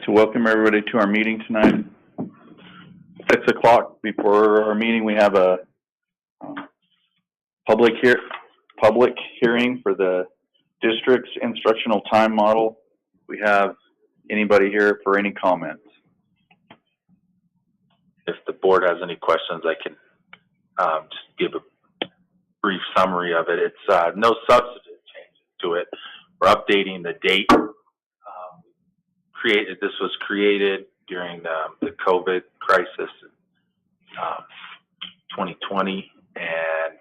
to welcome everybody to our meeting tonight. 6 o'clock. Before our meeting, we have a public hearing for the district's instructional time model. We have anybody here for any comments? If the board has any questions, I can just give a brief summary of it. It's no substantive changes to it. We're updating the date. This was created during the COVID crisis in 2020, and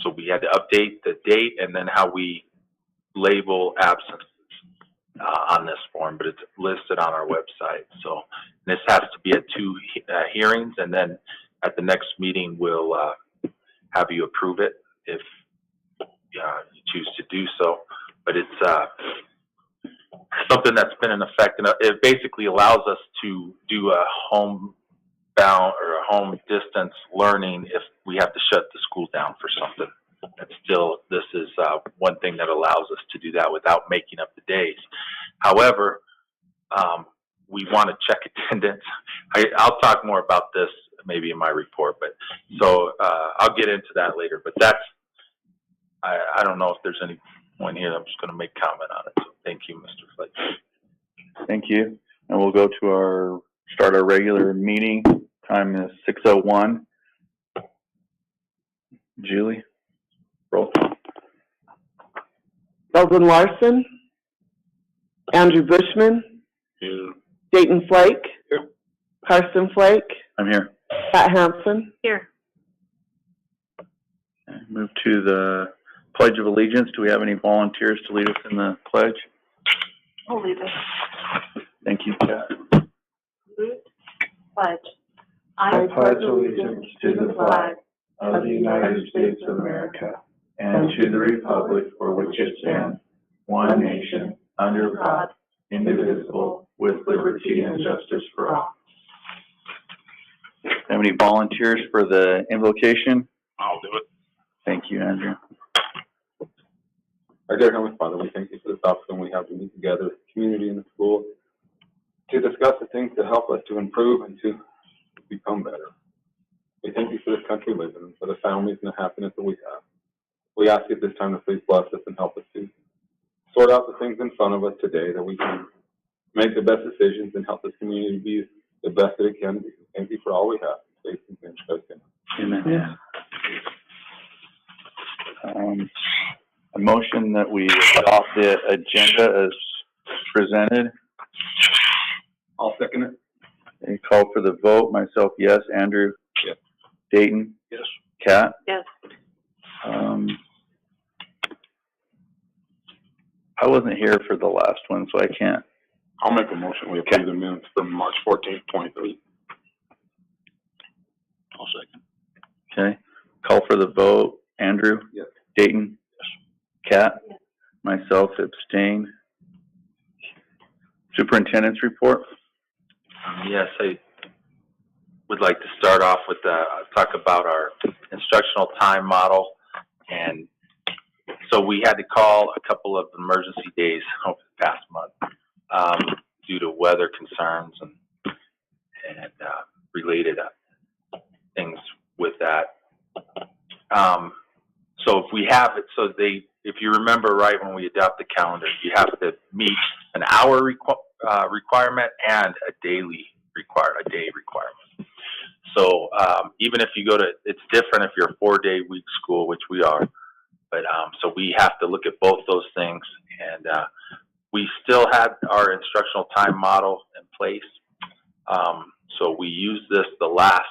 so we had to update the date and then how we label absences on this form, but it's listed on our website. So this has to be at 2 hearings, and then at the next meeting we'll have you approve it if you choose to do so. But it's something that's been in effect, and it basically allows us to do a homebound or a home distance learning if we have to shut the school down for something. That's still, this is one thing that allows us to do that without making up the days. However, we want to check attendance. I'll talk more about this maybe in my report, but so I'll get into that later. But that's, I don't know if there's anyone here. I'm just going to make comment on it. So thank you, Mr. Fletcher. Thank you. And we'll go to start our regular meeting. Time is 6:01. Julie, roll call. Belvin Larson, Andrew Bushman, Here. Dayton Flake, Here. Carson Flake, I'm here. Pat Hansen. Here. Okay, move to the Pledge of Allegiance. Do we have any volunteers to lead us in the pledge? I'll leave it. Thank you, Kat. Pledge. I pledge allegiance to the flag of the United States of America and to the republic for which it stands, one nation, under God, indivisible, with liberty and justice for all. Have any volunteers for the invocation? I'll do it. Thank you, Andrew. Our dear Heavenly Father, we thank you for this opportunity we have to meet together as a community in the school to discuss the things that help us to improve and to become better. We thank you for this country we live in and for the families and the happiness that we have. We ask you at this time to please bless us and help us to sort out the things in front of us today, that we can make the best decisions and help this community be the best that it can be. Thank you for all we have. Faith and trust in. Amen. A motion that we adopt the agenda as presented. I'll second it. A call for the vote. Myself, yes. Andrew? Yes. Dayton? Yes. Kat? Yes. I wasn't here for the last one, so I can't. I'll make a motion. We approve the minutes from March 14th, 2023. I'll second. Okay. Call for the vote. Andrew? Yes. Dayton? Yes. Kat? Yes. Myself, abstain. Superintendent's report? Yes, I would like to start off with talk about our instructional time model. And so we had to call a couple of emergency days over the past month due to weather concerns and related things with that. So if we have it, if you remember right, when we adopt the calendar, you have to meet an hour requirement and a day requirement. So even if you go to, it's different if you're a 4-day week school, which we are, but so we have to look at both those things. And we still had our instructional time model in place. So we used this the last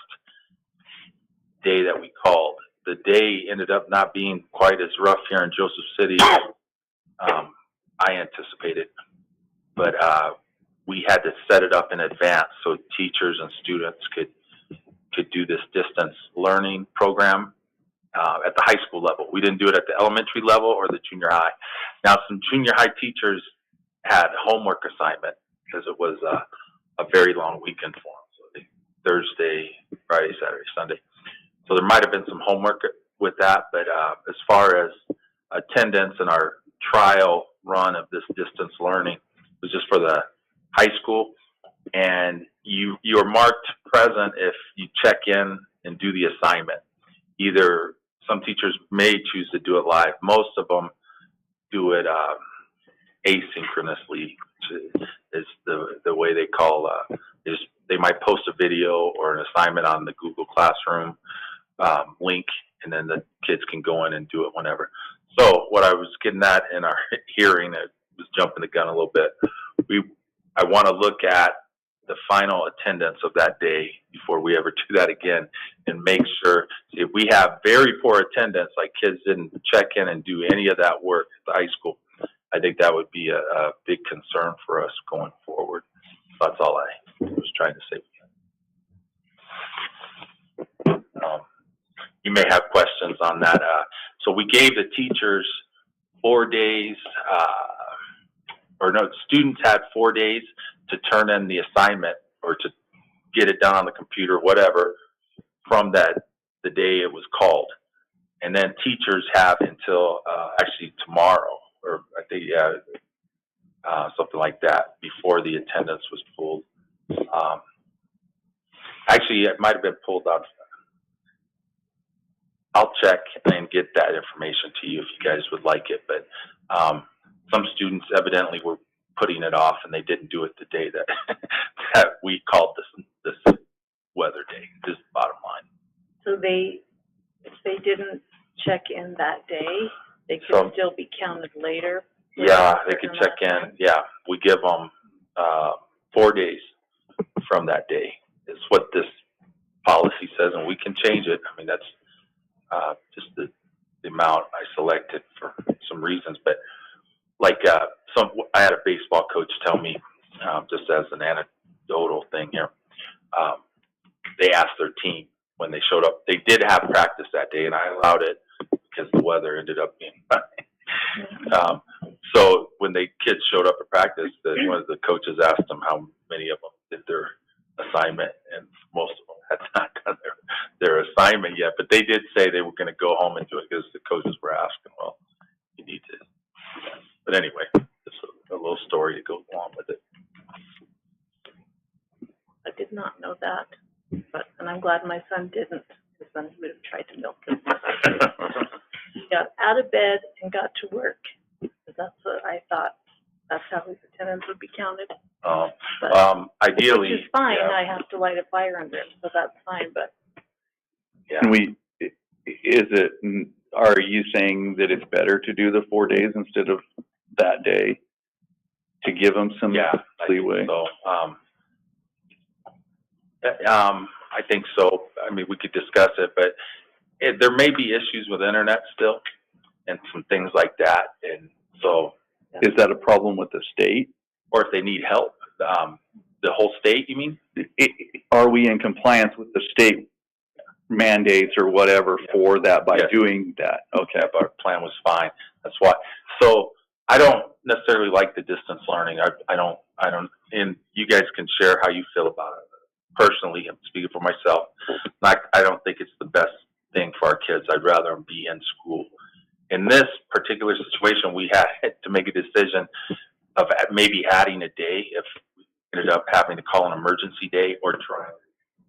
day that we called. The day ended up not being quite as rough here in Joseph City as I anticipated, but we had to set it up in advance so teachers and students could do this distance learning program at the high school level. We didn't do it at the elementary level or the junior high. Now, some junior high teachers had homework assignment because it was a very long weekend for them. So Thursday, Friday, Saturday, Sunday. So there might have been some homework with that, but as far as attendance and our trial run of this distance learning, was just for the high school, and you're marked present if you check in and do the assignment. Either some teachers may choose to do it live. Most of them do it asynchronously, which is the way they call. They might post a video or an assignment on the Google Classroom link, and then the kids can go in and do it whenever. So what I was getting at in our hearing, I was jumping the gun a little bit. I want to look at the final attendance of that day before we ever do that again, and make sure if we have very poor attendance, like kids didn't check in and do any of that work at the high school, I think that would be a big concern for us going forward. That's all I was trying to say. You may have questions on that. So we gave the teachers 4 days, students had 4 days to turn in the assignment or to get it done on the computer, whatever, from the day it was called. And then teachers have until actually tomorrow, or I think, something like that, before the attendance was pulled. Actually, it might have been pulled out. I'll check and get that information to you if you guys would like it. But some students evidently were putting it off, and they didn't do it the day that that we called this weather day. This is the bottom line. So if they didn't check in that day, they could still be counted later? Yeah, they could check in. Yeah, we give them 4 days from that day. Is what this policy says, and we can change it. I mean, that's just the amount I selected for some reasons. But like I had a baseball coach tell me, just as an anecdotal thing here, they asked their team when they showed up. They did have practice that day, and I allowed it because the weather ended up being fine. So when the kids showed up at practice, one of the coaches asked them how many of them did their assignment, and most of them had not done their assignment yet. But they did say they were going to go home and do it because the coaches were asking, well, you need to. But anyway, just a little story to go along with it. I did not know that, and I'm glad my son didn't, because then he would have tried to milk him. He got out of bed and got to work. That's what I thought. That's how his attendance would be counted. Ideally, which is fine. yeah. I have to light a fire under it, so that's fine. But Yeah. Are you saying that it's better to do the 4 days instead of that day to give them some leeway? So, I think so. I mean, we could discuss it, but there may be issues with internet still and some things like that. And so, is that a problem with the state? Or if they need help, the whole state, you mean? Are we in compliance with the state mandates or whatever for that by doing that? Okay. But our plan was fine. That's why. So I don't necessarily like the distance learning. I don't, and you guys can share how you feel about it. Personally, I'm speaking for myself. I don't think it's the best thing for our kids. I'd rather them be in school. In this particular situation, we had to make a decision of maybe adding a day if we ended up having to call an emergency day or try.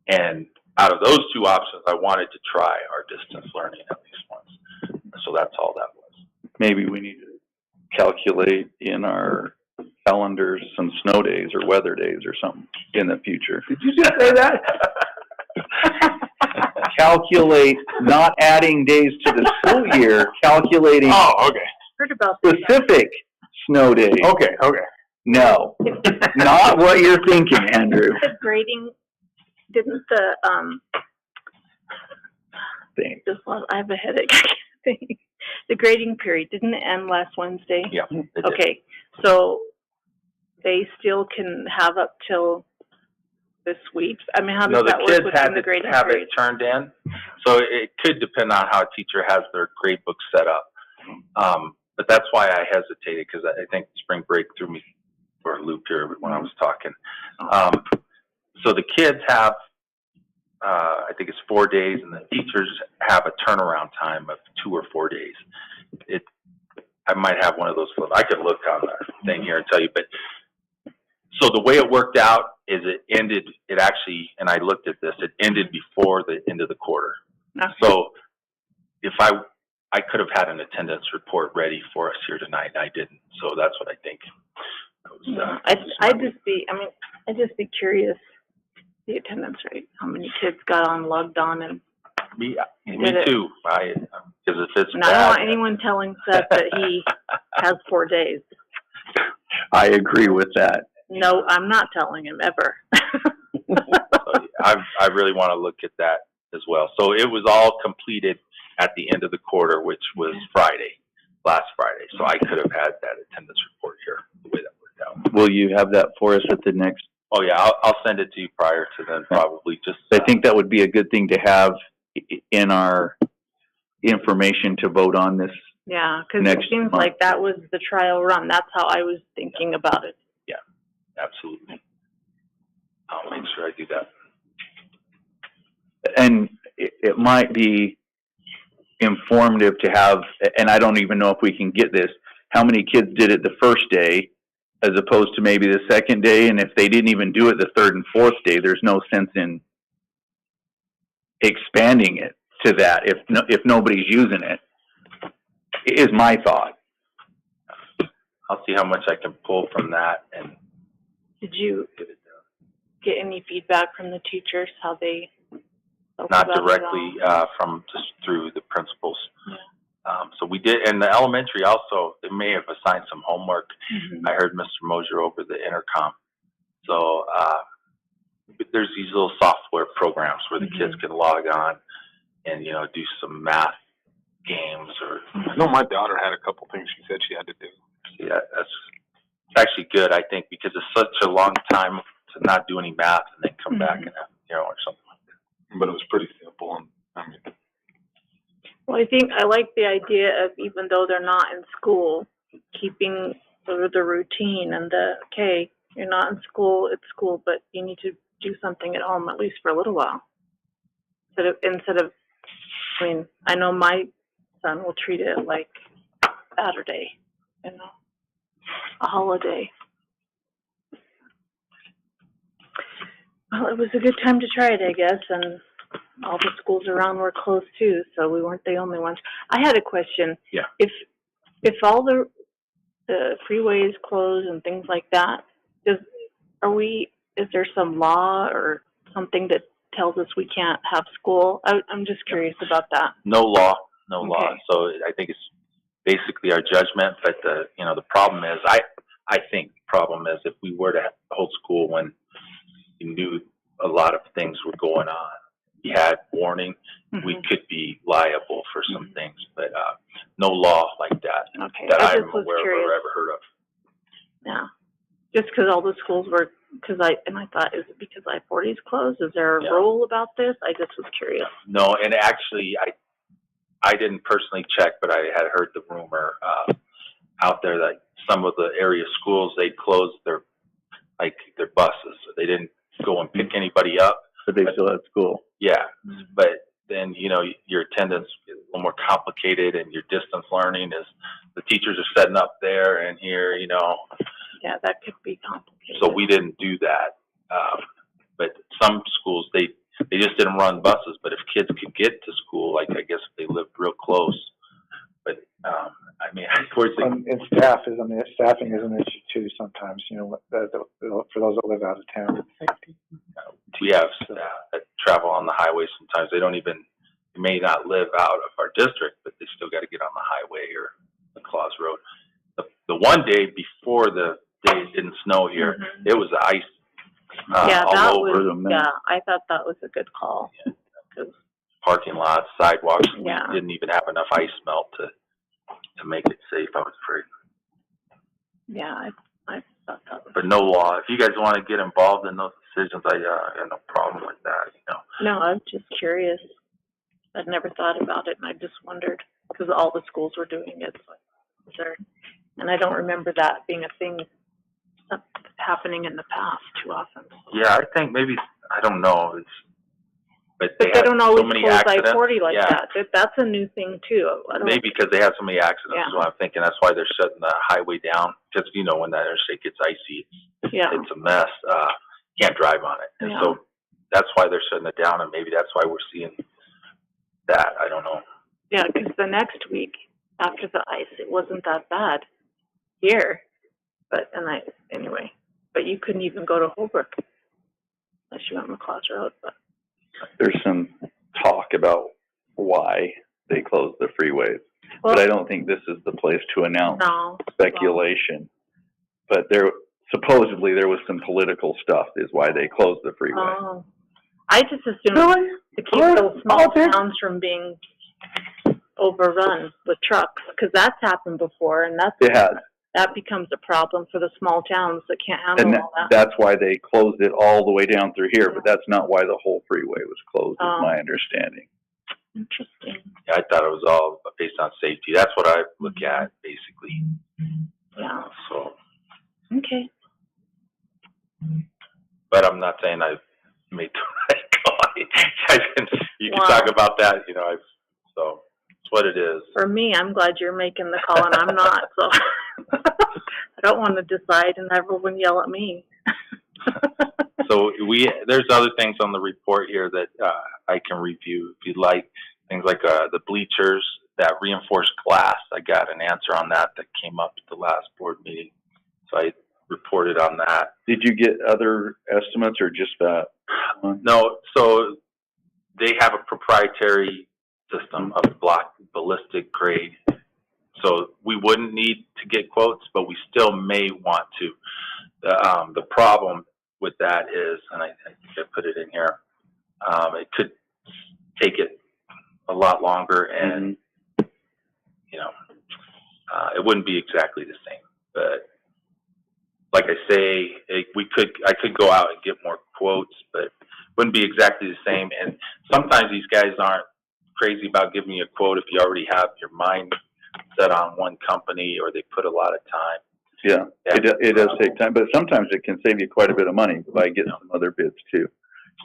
And out of those two options, I wanted to try our distance learning at least once. So that's all that was. Maybe we need to calculate in our calendars some snow days or weather days or something in the future. Did you just say that? Calculate, not adding days to the school year, calculating heard about that. specific snow days. Okay. No, not what you're thinking, Andrew. The grading, didn't the Thing. I have a headache. The grading period didn't it end last Wednesday? Yeah. It did. Okay, so they still can have up till this week. I mean, how does that work within the grading have period? it turned in, so it could depend on how a teacher has their grade book set up. But that's why I hesitated, because I think spring break threw me for a loop here when I was talking. So the kids have, I think it's 4 days, and the teachers have a turnaround time of 2 or 4 days. I might have one of those. I could look on the thing here and tell you, but So the way it worked out is it actually, and I looked at this, it ended before the end of the quarter. Okay. So if I could have had an attendance report ready for us here tonight, and I didn't. So that's what I think. I'd just be curious, the attendance rate, how many kids got on, logged on, and Me Did it. too. Because if it's and I don't want bad, anyone telling Seth that he has 4 days. I agree with that. No, I'm not telling him ever. so I really want to look at that as well. So it was all completed at the end of the quarter, which was last Friday. So I could have had that attendance report here, the way that worked out. Will you have that for us at the next? Oh yeah, I'll send it to you prior to then, probably. Just I think that would be a good thing to have in our information to vote on this. Yeah, because it Next seems month. like that was the trial run. That's how I was thinking about it. absolutely. I'll make sure I do that. And it might be informative to have, and I don't even know if we can get this, how many kids did it the first day as opposed to maybe the second day, and if they didn't even do it the third and fourth day, there's no sense in expanding it to that if nobody's using it, is my thought. I'll see how much I can pull from that and Did you get it done. get any feedback from the teachers, how they felt Not about it directly all? from just through the principals. Yeah. So we did, and the elementary also, they may have assigned some homework. Mhm. I heard Mr. Mosier over the intercom. So there's these little software programs where the kids can log on and, do some math games or, I know my daughter had a couple things she said she had to do. yeah, that's actually good, I think, because it's such a long time to not do any math and then come back and have, or something like that. But it was pretty simple, and Well, I think I like the idea of, even though they're not in school, keeping sort of the routine and okay, you're not in school, it's school, but you need to do something at home, at least for a little while. Instead of, I mean, I know my son will treat it like Saturday, a holiday. Well, it was a good time to try it, I guess, and all the schools around were closed too, so we weren't the only ones. I had a question. Yeah. If all the freeways closed and things like that, is there some law or something that tells us we can't have school? I'm just curious about that. No law. Okay. So I think it's basically our judgment, but the problem is, I think the problem is if we were to hold school when you knew a lot of things were going on, you had warning, we could be liable for some things, but no law like that Okay. that I I'm just was aware of curious. or ever heard of. Yeah. Just because all the schools were, I thought, is it because I-40 is closed? Is there a Yeah. rule about this? I just was curious. No, and actually, I didn't personally check, but I had heard the rumor out there that some of the area schools, they closed their buses. They didn't go and pick anybody up. But they still have school. Yeah, but then, your attendance is a little more complicated, and your distance learning is the teachers are setting up there and here, Yeah, that could be complicated. so we didn't do that. But some schools, they just didn't run buses, but if kids could get to school, like, I guess if they lived real close. But, towards the, And staffing is an issue too sometimes, for those that live out of town. we have staff that travel on the highway sometimes. They may not live out of our district, but they still got to get on the highway or the Claus Road. The one day before the day it didn't snow here, it was ice Yeah, that all over was, yeah, I thought that was a good call. 'Cause, parking lots, sidewalks. Yeah. We didn't even have enough ice melt to make it safe, I was afraid. yeah, I thought that was. But no law. If you guys want to get involved in those decisions, I have no problem with that, No, I'm just curious. I'd never thought about it, and I just wondered, because all the schools were doing it, so I was there. And I don't remember that being a thing happening in the past too often. Yeah, I think maybe, I don't know. but But they had don't so always many close accidents. I-40 like Yeah. that. That's a new thing too. I don't- Maybe because they have so many accidents Yeah. is what I'm thinking. That's why they're shutting the highway down. Because, you know, when that interstate gets icy, Yeah, it's a mess. Can't drive on it. And Yeah. so that's why they're shutting it down, and maybe that's why we're seeing that. I don't know. yeah, because the next week after the ice, it wasn't that bad here. But, anyway, but you couldn't even go to Holbrook unless you went McLeod Road, but. There's some talk about why they closed the freeways, Well, but I don't think this is the place to announce no. speculation. But supposedly there was some political stuff is why they closed the freeway. Oh. I just assumed Really? to keep Really? those small Politics? towns from being overrun with trucks, because that's happened before, and It has, that becomes a problem for the small towns that can't handle and all that. that's why they closed it all the way down through here, but that's not why the whole freeway was closed, is Oh. my understanding. Interesting. Yeah, I thought it was all based on safety. That's what I look at, basically. Yeah. So, Okay. but I'm not saying I've made the right call. You can Wow. talk about that, you know, so it's what it is. For me, I'm glad you're making the call and I'm not, so. I don't want to decide and everyone yell at me. So there's other things on the report here that I can review if you'd like. Things like the bleachers, that reinforced glass. I got an answer on that came up at the last board meeting. So I reported on that. Did you get other estimates or just that one? No, so they have a proprietary system of ballistic grade. So we wouldn't need to get quotes, but we still may want to. The problem with that is, and I think I put it in here, it could take it a lot longer, and you know, it wouldn't be exactly the same. But like I say, I could go out and get more quotes, but it wouldn't be exactly the same. And sometimes these guys aren't crazy about giving you a quote if you already have your mind set on one company, or they put a lot of time. Yeah, it does take time, but sometimes it can save you quite a bit of money by getting some other bids too,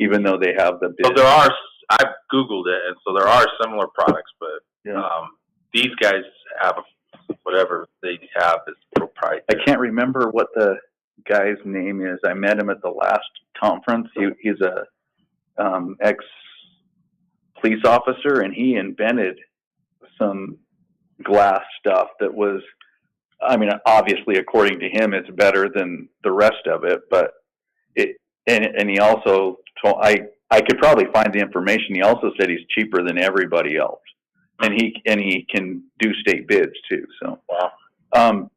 even though they have the bid. So I've Googled it, and so there are similar products, but these guys have whatever they have is proprietary. I can't remember what the guy's name is. I met him at the last conference. He's a ex-police officer, and he invented some glass stuff that was, I mean, obviously, according to him, it's better than the rest of it, but and he also told, I could probably find the information. He also said he's cheaper than everybody else, and he can do state bids too. So, Wow.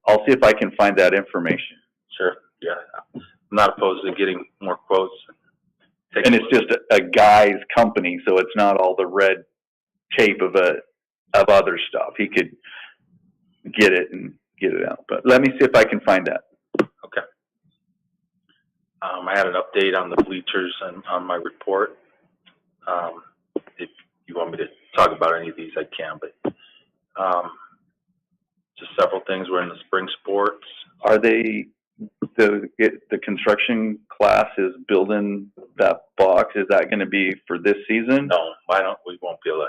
I'll see if I can find that information. Sure. Yeah. I'm not opposed to getting more quotes. And it's just a guy's company, so it's not all the red tape of other stuff. He could get it and get it out. But let me see if I can find that. Okay. I had an update on the bleachers and on my report. If you want me to talk about any of these, I can, but just several things. We're in the spring sports. Are they, the construction class is building that box? Is that going to be for this season? No, we won't be able to.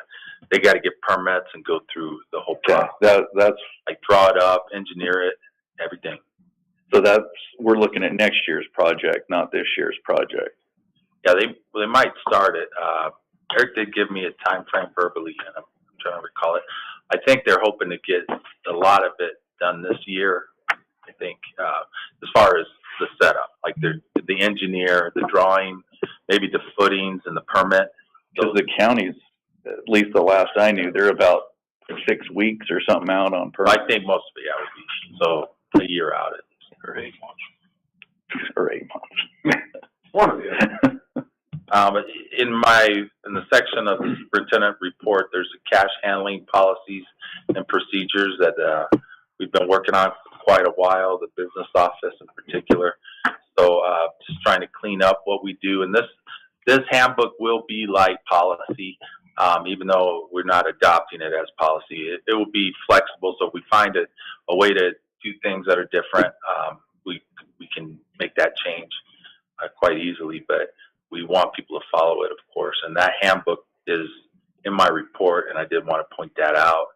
They got to get permits and go through the whole Okay, process. that's, Like draw it up, engineer it, everything. so we're looking at next year's project, not this year's project. Yeah, they might start it. Eric did give me a time frame verbally, and I'm trying to recall it. I think they're hoping to get a lot of it done this year. I think as far as the setup, like the engineer, the drawing, maybe the footings and the permit. Because the counties, at least the last I knew, they're about 6 weeks or something out on permit. I think most of it would be so a year out at least, or 8 months. Or 8 months. One of the other. In the section of the superintendent report, there's the cash handling policies and procedures that we've been working on for quite a while, the business office in particular. So just trying to clean up what we do. And this handbook will be like policy, even though we're not adopting it as policy. It will be flexible, so if we find a way to do things that are different, we can make that change quite easily. But we want people to follow it, of course. And that handbook is in my report, and I did want to point that out.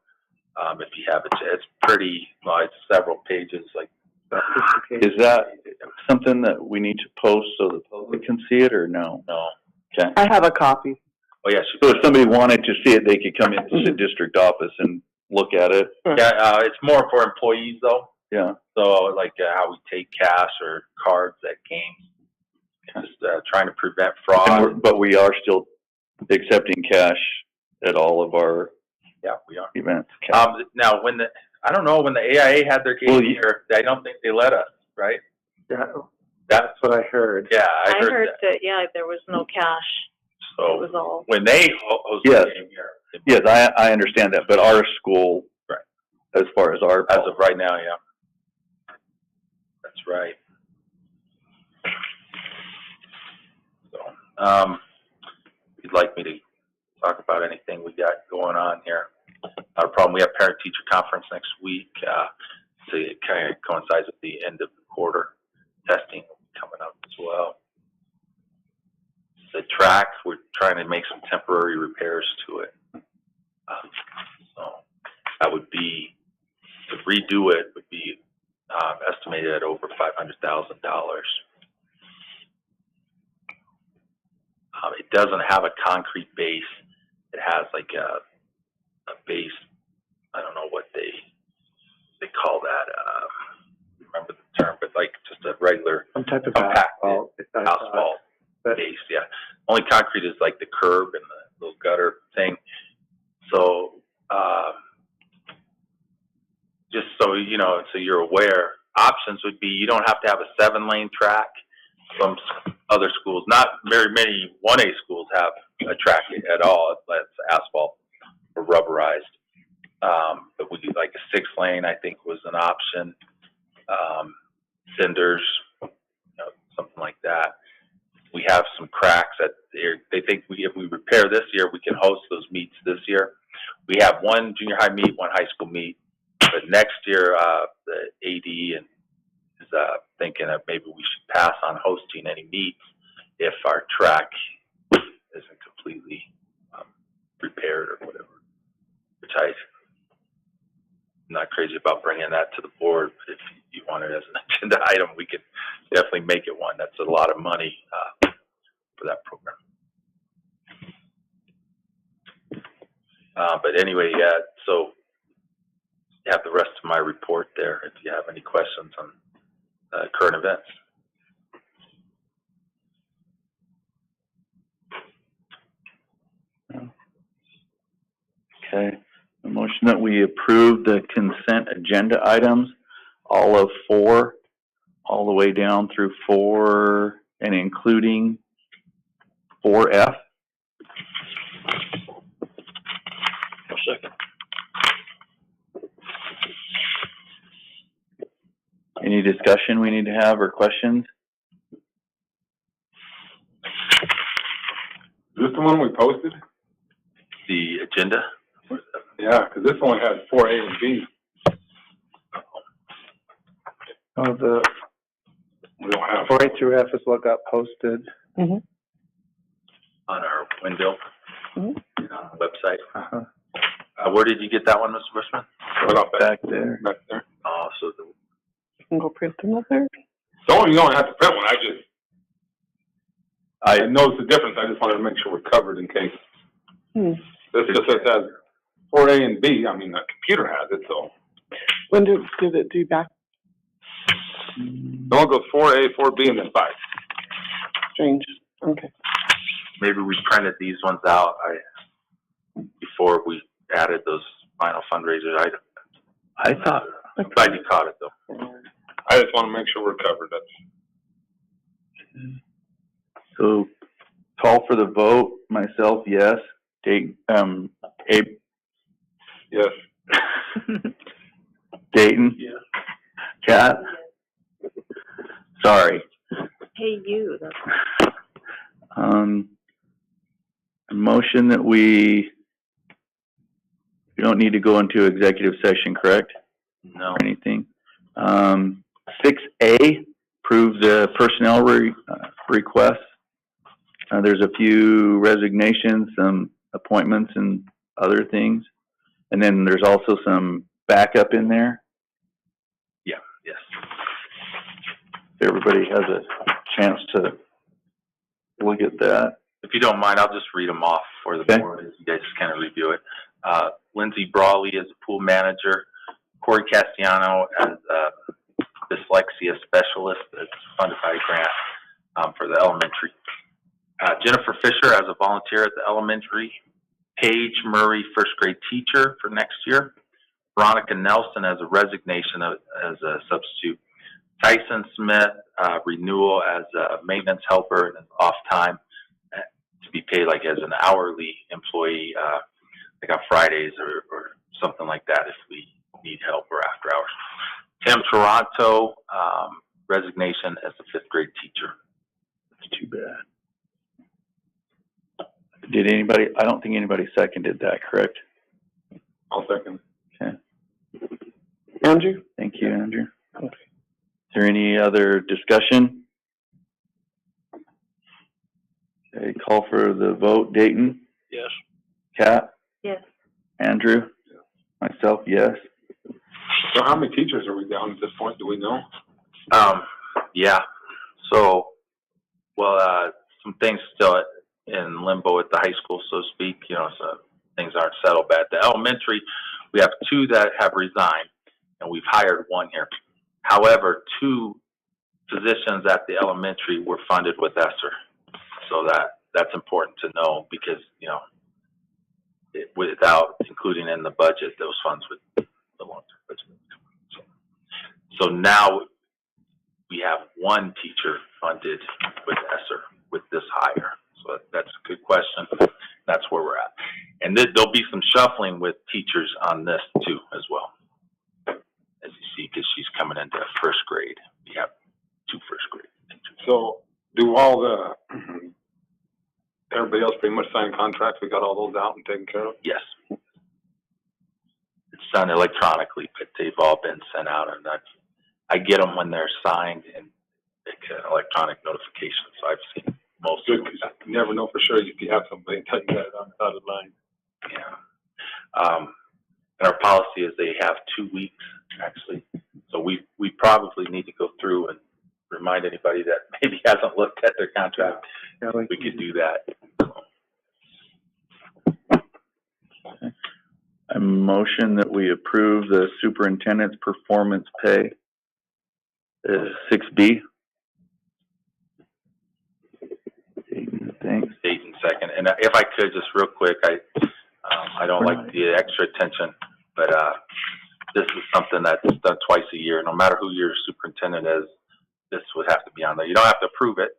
If you have it, it's pretty, well, it's several pages, like. Is that something that we need to post so the public can see it, or no? No. Okay. I have a copy. Oh, yeah, So if somebody wanted to see it, they could come into the district office and look at it? yeah, it's more for employees though. Yeah. So like how we take cash or cards at games, just trying to prevent fraud. But we are still accepting cash at all of our Yeah, we are. events. Now I don't know, when the AIA had their game Well, here, I don't think they let us, right? That's That's, what I heard. yeah, I I heard heard that. that, yeah, there was no cash. It So was all, when they hosted Yes. the game here, Yes, I understand that, but our school, Right. as far as our, as of right now, yeah. That's right. So, if you'd like me to talk about anything we got going on here. Not a problem. We have parent-teacher conference next week. So it kind of coincides with the end of the quarter. Testing coming up as well. The track, we're trying to make some temporary repairs to it. So that would be, to redo it would be estimated at over $500,000. It doesn't have a concrete base. It has like a base. I don't know what they call that. Remember the term, but like just a regular Some type of compacted asphalt. asphalt base. Yeah. Only concrete is like the curb and the little gutter thing. So just so you know, so you're aware, options would be you don't have to have a 7-lane track. Some other schools, not very many 1A schools have a track at all. It's asphalt or rubberized. But we do like a 6-lane, I think, was an option. Cinders, something like that. We have some cracks that they think if we repair this year, we can host those meets this year. We have one junior high meet, one high school meet. But next year, the AD is thinking that maybe we should pass on hosting any meets if our track isn't completely repaired or whatever. Which I'm not crazy about bringing that to the board, but if you want it as an agenda item, we could definitely make it one. That's a lot of money for that program. But anyway, yeah, so you have the rest of my report there if you have any questions on current events. okay. A motion that we approve the consent agenda items, all of 4, all the way down through 4 and including 4F. Second. Any discussion we need to have or questions? Is this the one we posted? The agenda? Yeah, because this only has 4A and B. Oh, the We don't have. 4A through F is what got posted. On our window, Mhm. on the website. Uh-huh. Where did you get that one, Mr. Bushman? Right up Back there. back there. Oh, so You can go print another. You don't have to print one. I noticed the difference. I just wanted to make sure we're covered in case. Hmm. This just says 4A and B. I mean, the computer has it, so. When did it do back? The one goes 4A, 4B, and then 5. Strange. Okay. maybe we printed these ones out before we added those final fundraiser items. I thought, I'm glad you caught it though. I just want to make sure we're covered. That's. so call for the vote, myself, yes. Abe, Yes. Dayton? Yeah. Kat? Sorry. Hey, you, that's, A motion that we don't need to go into executive session, correct? No. Or anything. 6A, approve the personnel request There's a few resignations, some appointments and other things. And then there's also some backup in there. Yeah, yes. Everybody has a chance to look at that. If you don't mind, I'll just read them off for the Okay. board as you guys just kind of review it. Lindsay Brawley as a pool manager, Corey Castellano as a dyslexia specialist that's funded by a grant for the elementary. Jennifer Fisher as a volunteer at the elementary. Paige Murray, first grade teacher for next year. Veronica Nelson as a resignation as a substitute. Tyson Smith, renewal as a maintenance helper and off time to be paid like as an hourly employee, like on Fridays or something like that if we need help or after hours. Tim Toronto, resignation as a fifth grade teacher. That's too bad. Did anybody, I don't think anybody seconded that, correct? I'll second. Okay. Andrew? Thank you, Andrew. Okay. Is there any other discussion? Okay, call for the vote. Dayton? Yes. Kat? Yes. Andrew? Myself, yes. So how many teachers are we down at this point? Do we know? Yeah. So, well, some things still in limbo at the high school, so to speak. You know, so things aren't settled. But at the elementary, we have 2 that have resigned, and we've hired 1 here. However, 2 positions at the elementary were funded with ESSER, so that's important to know because you know, without including in the budget, those funds would belong to the budget. So now we have 1 teacher funded with ESSER with this hire. So that's a good question. That's where we're at. And there'll be some shuffling with teachers on this too as well. As you see, because she's coming into first grade. We have 2 first grade teachers. So do all everybody else pretty much sign contracts? We got all those out and taken care of? Yes. It's done electronically, but they've all been sent out, and I get them when they're signed and it's an electronic notification. So I've seen most of Good, them. 'cause you never know for sure if you have somebody and take that on the dotted line. Yeah. And our policy is they have 2 weeks actually. So we probably need to go through and remind anybody that maybe hasn't looked at their contract. We could do that. I motion that we approve the superintendent's performance pay. 6B. Thanks. Dayton second. And if I could, just real quick, I don't like the extra attention, but this is something that's done twice a year. No matter who your superintendent is, this would have to be on there. You don't have to approve it,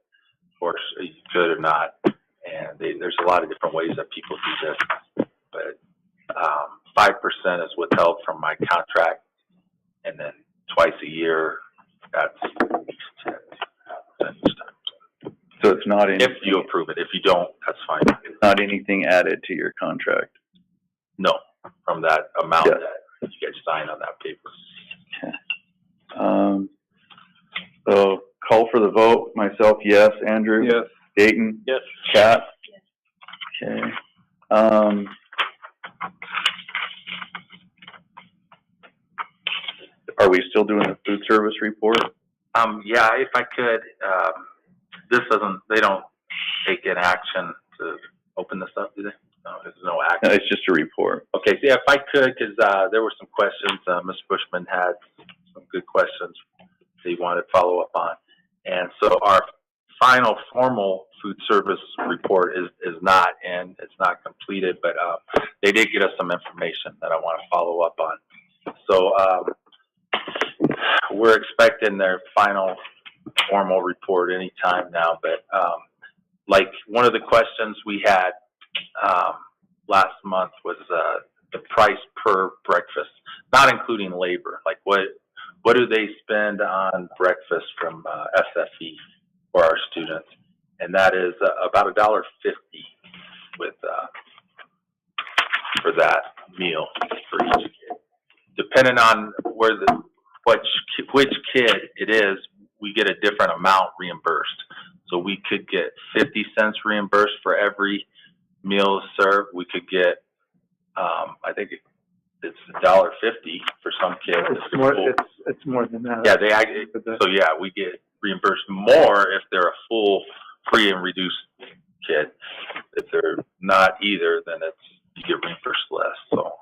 of course, you could or not. And there's a lot of different ways that people do this. But 5% is withheld from my contract, and then twice a year, that's at least 10% each time. So it's not If you approve it. If you don't, that's fine. not anything added to your contract. No, from that amount Yeah. that you guys sign on that paper. So call for the vote. Myself, yes. Andrew? Yes. Dayton? Yes. Kat? Okay. Are we still doing the food service report? Yeah, if I could, they don't take an action to open this up, do they? No, there's no No, action. it's just a report. Okay, so yeah, if I could, because there were some questions, Ms. Bushman had some good questions they wanted to follow up on. And so our final formal food service report is not in, it's not completed, but they did get us some information that I want to follow up on. So we're expecting their final formal report anytime now, but like one of the questions we had last month was the price per breakfast, not including labor. Like what do they spend on breakfast from SFE for our students? And that is about $1.50 with for that meal for each kid. Depending on which kid it is, we get a different amount reimbursed. So we could get 50 cents reimbursed for every meal served. We could get, I think it's $1.50 for some kids. It's more than that. Yeah, so yeah, we get reimbursed more if they're a full free and reduced kid. If they're not either, then you get reimbursed less. So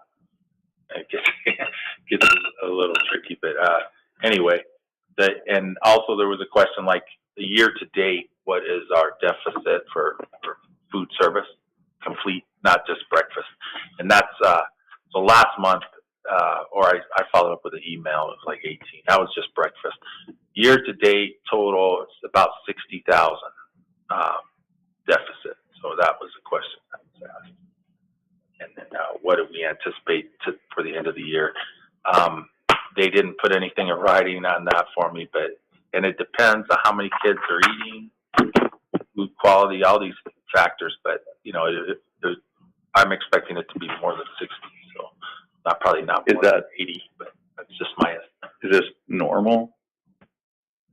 it gets a little tricky, but anyway, and also there was a question like the year to date, what is our deficit for food service complete, not just breakfast? And that's so last month, or I followed up with an email. It was like 18. That was just breakfast. Year to date total, it's about 60,000 deficit. So that was the question that was asked. And then what do we anticipate for the end of the year? They didn't put anything in writing on that for me, and it depends on how many kids are eating, food quality, all these factors. But you know, I'm expecting it to be more than 60. So probably not more than 80, but that's just my estimate. Is this normal?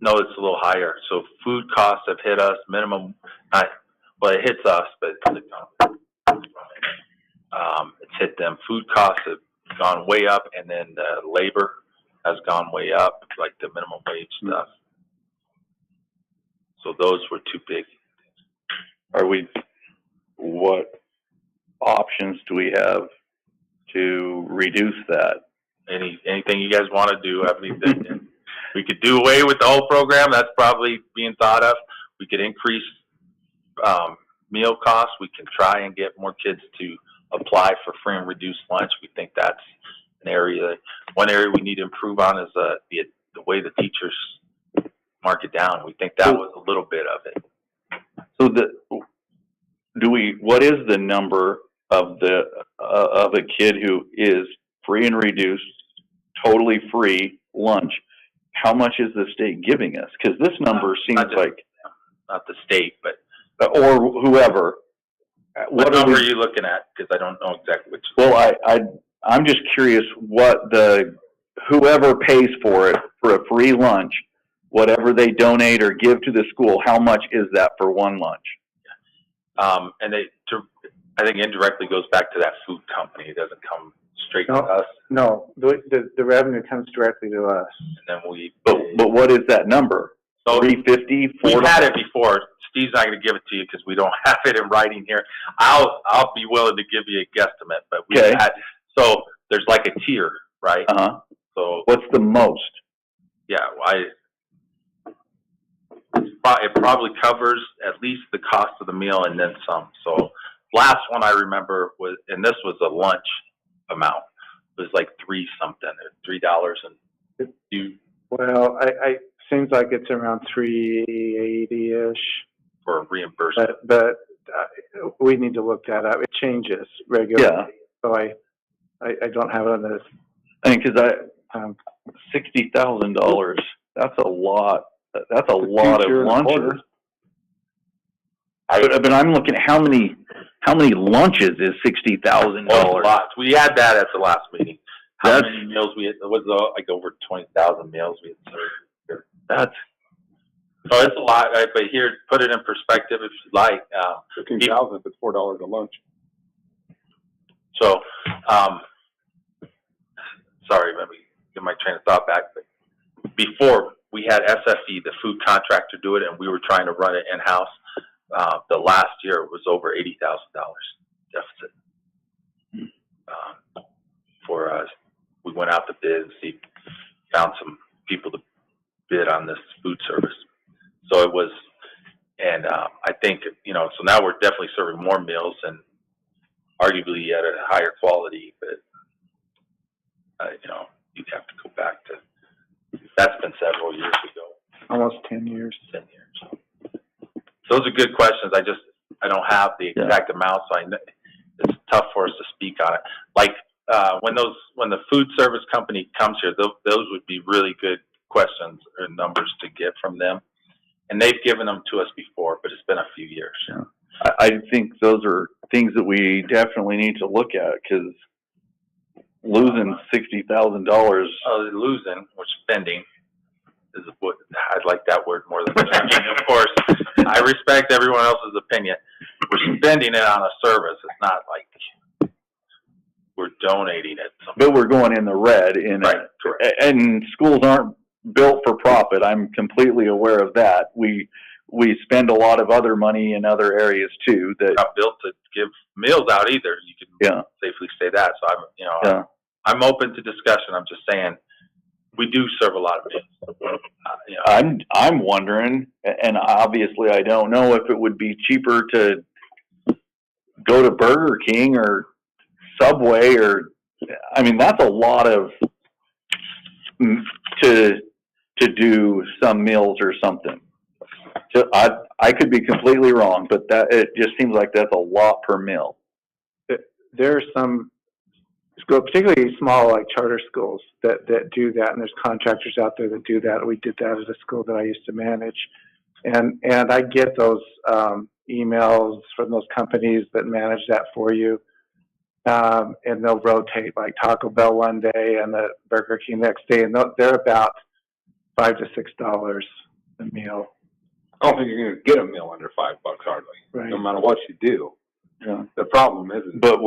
No, it's a little higher. So food costs have hit us minimum. Well, it hits us, but it's hit them. Food costs have gone way up, and then labor has gone way up, like the minimum wage stuff. So those were two big. What options do we have to reduce that? Anything you guys want to do? I mean, we could do away with the whole program. That's probably being thought of. We could increase meal costs. We can try and get more kids to apply for free and reduced lunch. We think that's an area. One area we need to improve on is the way the teachers mark it down. We think that was a little bit of it. So what is the number of a kid who is free and reduced, totally free lunch? How much is the state giving us? Because this number seems like not the state, but or whoever. What number are you looking at? Because I don't know exactly which. Well, I'm just curious what whoever pays for it for a free lunch, whatever they donate or give to the school, how much is that for one lunch? And I think indirectly goes back to that food company. It doesn't come straight to us. No, the revenue comes directly to us. And then we. But what is that number? So $3.50? We've had it before. Steve's not going to give it to you because we don't have it in writing here. I'll be willing to give you a guesstimate, but we've had, so there's like a tier, right? So what's the most? Yeah, it probably covers at least the cost of the meal and then some. So last one I remember was, and this was a lunch amount. It was like $3 and you. Well, I seems like it's around $3.80-ish. For reimbursement. But we need to look that up. It changes regularly. Yeah. So I don't have it on this. I mean, because $60,000, that's a lot. That's a lot of lunches. But I'm looking at how many lunches is $60,000? Lots. We had that at the last meeting. How many meals we had? It was like over 20,000 meals we had served. That's. So it's a lot, right? But here, put it in perspective if you like. 15,000 if it's $4 a lunch. So, sorry, let me get my train of thought back. But before we had SFE, the food contractor, do it, and we were trying to run it in house. The last year it was over $80,000 deficit. For us, we went out to bid and found some people to bid on this food service. So it was, and I think, so now we're definitely serving more meals and arguably at a higher quality, but, you'd have to go back to, that's been several years ago. Almost 10 years. 10 years. Those are good questions. I don't have the exact amount, so it's tough for us to speak on it. Like, when the food service company comes here, those would be really good questions or numbers to get from them. And they've given them to us before, but it's been a few years. Yeah. I think those are things that we definitely need to look at because losing $60,000. Losing, we're spending. is what, I'd like that word more than that. I mean, of course, I respect everyone else's opinion. We're spending it on a service. It's not like we're donating it. But we're going in the red in Right, it. correct. And schools aren't built for profit. I'm completely aware of that. We spend a lot of other money in other areas too that, Not built to give meals out either. You can yeah, safely say that. So yeah. I'm open to discussion. I'm just saying, we do serve a lot of meals. I'm wondering, and obviously I don't know if it would be cheaper to go to Burger King or Subway or, I mean, that's a lot of, to do some meals or something. So I could be completely wrong, but it just seems like that's a lot per meal. There are some schools, particularly small, like charter schools, that do that, and there's contractors out there that do that. We did that at a school that I used to manage, and I get those emails from those companies that manage that for you, and they'll rotate, like Taco Bell one day and the Burger King next day, and they're about $5 to $6 a meal. I don't think you're gonna get a meal under $5 hardly, Right. no matter what you do. Yeah. The problem is, But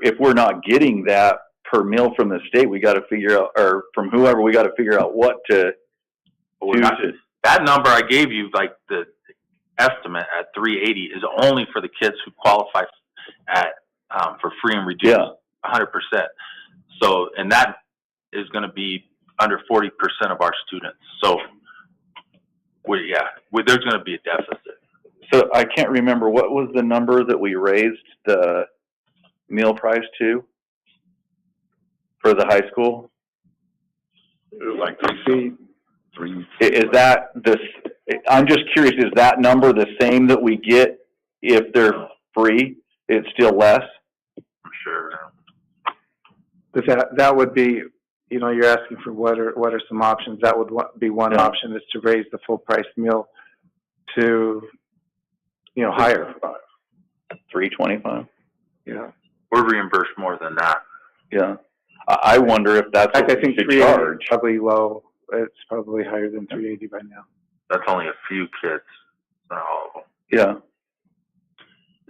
if we're not getting that per meal from the state, we got to figure out, or from whoever, we got to figure out what to do to. That number I gave you, like the estimate at 380, is only for the kids who qualify for free and reduced. Yeah. 100%. So, and that is going to be under 40% of our students. So, there's going to be a deficit. So I can't remember, what was the number that we raised the meal price to for the high school? it was like three. Is that I'm just curious, is that number the same that we get if they're free? It's still less? I'm sure. But that would be, you're asking for what are some options. That would be one Yeah. option, is to raise the full price meal to, higher. $3.25? Yeah. We're reimbursed more than that. Yeah. I wonder if that's In fact, what I we think should 380 is charge. probably low. It's probably higher than 380 by now. That's only a few kids, not all of them. Yeah,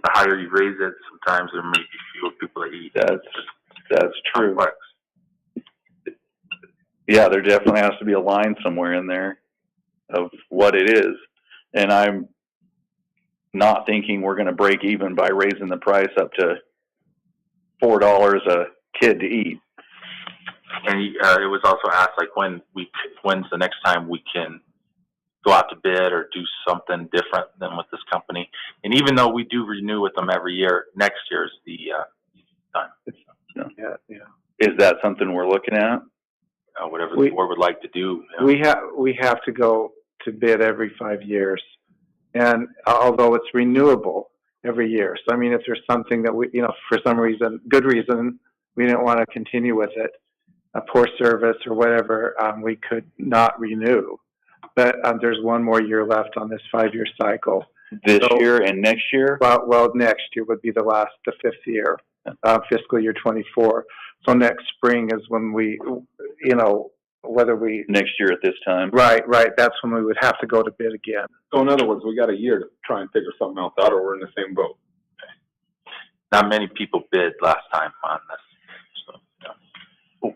The higher you raise it, sometimes there may be fewer people that eat. that's true. Complex. Yeah, there definitely has to be a line somewhere in there of what it is. And I'm not thinking we're going to break even by raising the price up to $4 a kid to eat. And it was also asked, like, when's the next time we can go out to bid or do something different than with this company? And even though we do renew with them every year, next year is the time. Yeah. Is that something we're looking at? Whatever the board would like to do. We have to go to bid every 5 years, and although it's renewable every year. So I mean, if there's something that we, for some reason, good reason, we didn't want to continue with it, a poor service or whatever, we could not renew. But there's one more year left on this 5-year cycle. This year and next year? Well, next year would be the 5th year, fiscal year 24. So next spring is when we, whether we. Next year at this time? Right. That's when we would have to go to bid again. So in other words, we got a year to try and figure something else out, or we're in the same boat. Not many people bid last time on this. So,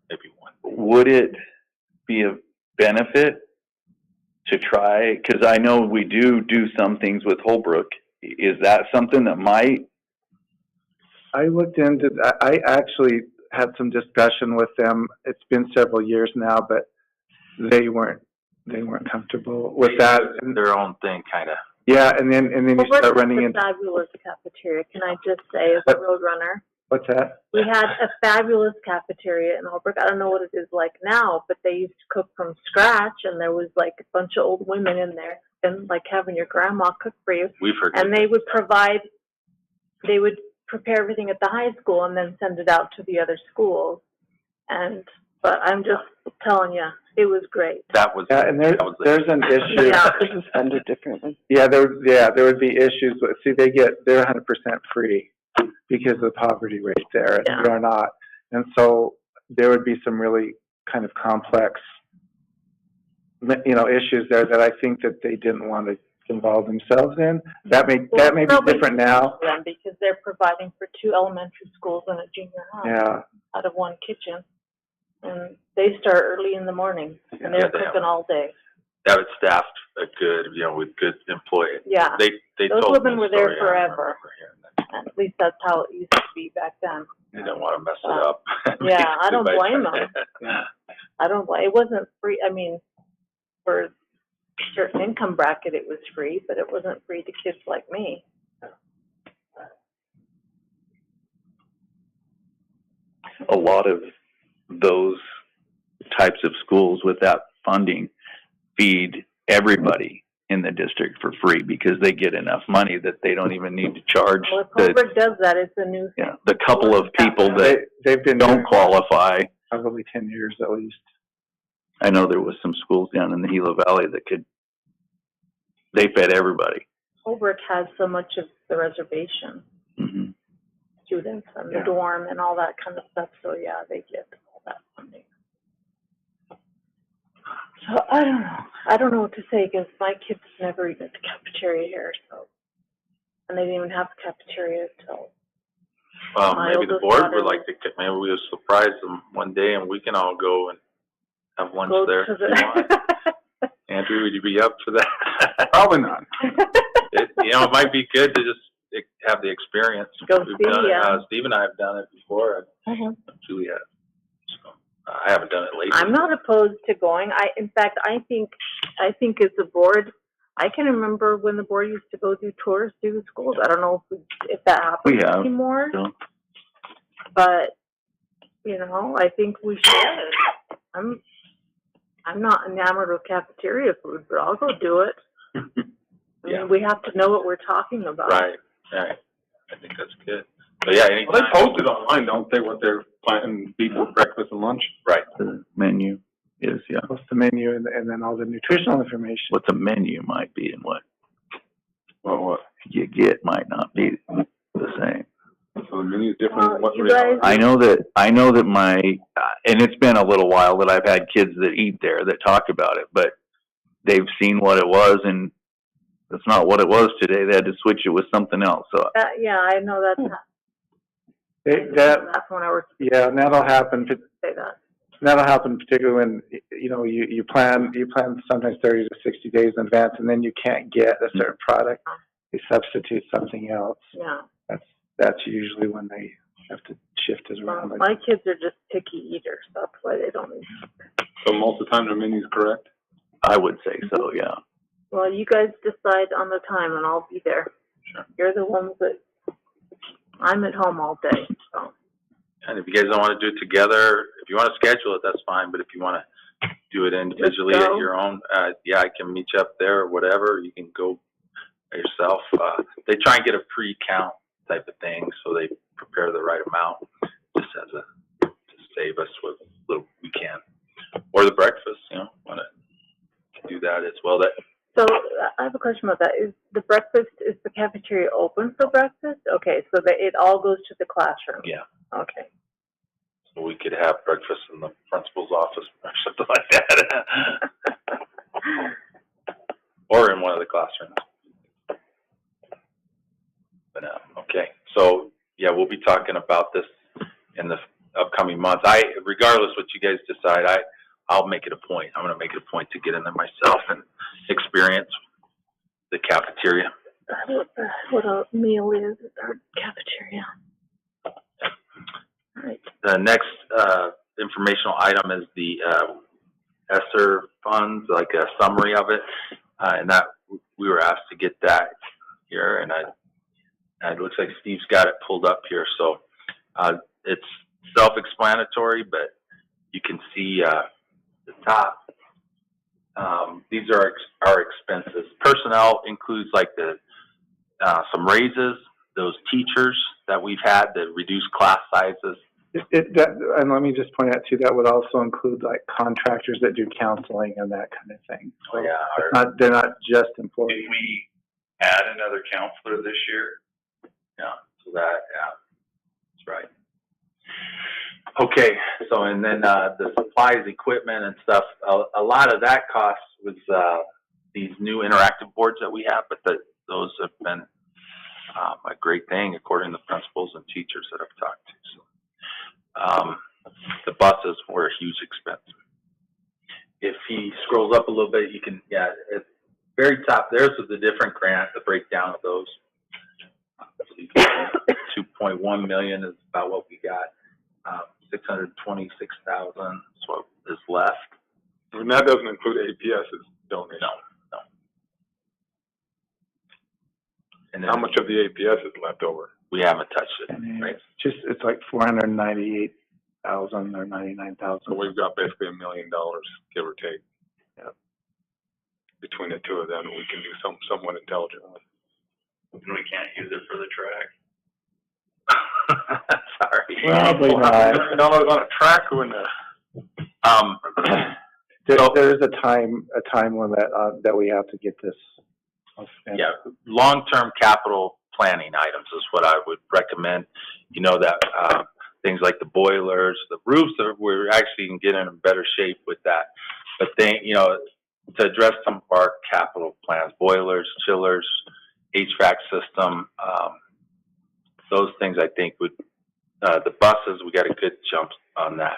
maybe one. Would it be a benefit to try, because I know we do some things with Holbrook. Is that something that might? I looked into that. I actually had some discussion with them. It's been several years now, but they weren't comfortable with that. Their own thing, kind of. Yeah, and then you start running the into fabulous cafeteria, can I just say, as a Roadrunner? what's that? We had a fabulous cafeteria in Holbrook. I don't know what it is like now, but they used to cook from scratch, and there was like a bunch of old women in there, and like having your grandma cook for you. We've heard. And they would prepare everything at the high school and then send it out to the other schools. But I'm just telling you, it was great. That was. Yeah, and there's an issue. Yeah. This is funded differently. Yeah, there would be issues. But see, they're 100% free because of the poverty rate there, and we are not. And so there would be some really kind of complex issues there that I think that they didn't want to involve themselves in. That may be probably different now. them because they're providing for 2 elementary schools and a junior high Yeah, out of 1 kitchen. And they start early in the morning and they're cooking all day. They have it staffed good, with good employees. Yeah, They those told women me were the there story, I forever. remember hearing that. at least that's how it used to be back then. They didn't want to mess it up. Yeah, I don't blame them. yeah. It wasn't free, I mean, for a certain income bracket it was free, but it wasn't free to kids like me. A lot of those types of schools with that funding feed everybody in the district for free because they get enough money that they don't even need to charge Well, if the, Holbrook does that, it's a new thing. the couple of people that They've been don't doing qualify. probably 10 years at least. I know there was some schools down in the Gila Valley that they fed everybody. Holbrook has so much of the reservation, Hmm. students and Yeah. the dorm and all that kind of stuff, so yeah, they get all that funding. So I don't know what to say, because my kids never eat at the cafeteria here, so, and they didn't even have a cafeteria till. Well, My maybe the oldest board daughter would like to, maybe we'll surprise them one day and we can all go and have lunch go there to if you want. the. Andrew, would you be up for that? Probably not. It might be good to just have the experience. Go We've see, done it. yeah. Steve and I have done it before. Mhm. Julie has. So, I haven't done it lately. I'm not opposed to going. In fact, I think as a board, I can remember when the board used to go do tours through the schools. I don't know if that happens We have. anymore, So, but I think we should. I'm not enamored with cafeteria food, but I'll go do it. I Yeah. mean, we have to know what we're talking about. Right. I think that's good. But yeah, anytime. Well, they post it online, don't they, what they're planning to be for breakfast and lunch? Right. the menu is, yeah. What's the menu and then all the nutritional information. What the menu might be and what What? you get might not be the same. So the menu's different. Well, What you reality? I know that my, and it's been a little while that I've had kids that eat there that talk about it, but they've seen what it was and it's not what it was today. They had to switch it with something else. So Yeah, I know that's That's when I was yeah, and that'll happen. to say that. That'll happen particularly when you plan sometimes 30 to 60 days in advance, and then you can't get a certain product. They substitute something else. Yeah. That's usually when they have to shift it around. Well, my kids are just picky eaters. That's why they don't eat. So most of the time the menu's correct? I would say so, yeah. Well, you guys decide on the time, and I'll be there. Sure. You're the ones that I'm at home all day. So And if you guys don't want to do it together, if you want to schedule it, that's fine. But if you want to do it individually Just at go. your own, yeah, I can meet you up there or whatever. You can go by yourself. They try and get a pre-count type of thing, so they prepare the right amount, just to save us what little we can. Or the breakfast, want to do that as well. So I have a question about that. Is the cafeteria open for breakfast? Okay, so that it all goes to the classroom. Yeah. Okay. So we could have breakfast in the principal's office or something like that, or in one of the classrooms. But okay, so yeah, we'll be talking about this in the upcoming months. Regardless what you guys decide, I'll make it a point. I'm going to make it a point to get in there myself and experience the cafeteria. What a meal is at our cafeteria. All right. The next informational item is the ESSER funds, like a summary of it, and that we were asked to get that here, and it looks like Steve's got it pulled up here. So it's self-explanatory, but you can see the top. These are our expenses. Personnel includes like some raises, those teachers that we've had, the reduced class sizes. And let me just point out too, that would also include like contractors that do counseling and that kind of thing. So they're not just employees. Did we add another counselor this year? Yeah, so that's right. Okay, so and then the supplies, equipment and stuff, a lot of that cost was, these new interactive boards that we have, but those have been, a great thing according to principals and teachers that I've talked to. So, the buses were a huge expense. If he scrolls up a little bit, you can, yeah, at very top, there's the different grant, the breakdown of those. 2.1 million is about what we got. 626,000 is what is left. And that doesn't include APS's donation. No. And then How much of the APS is left over? we haven't touched it, And right? it's like 498,000 or 99,000. So we've got basically $1 million, give or take. Yep. Between the two of them, we can do somewhat intelligent with. And we can't use it for the track. Sorry. Probably not. $1 million on a track when There is a time limit that we have to get this. Spent. Yeah, long-term capital planning items is what I would recommend. You know, that things like the boilers, the roofs, we're actually can get in better shape with that. But to address some of our capital plans, boilers, chillers, HVAC system, those things I think would, the buses, we got a good jump on that.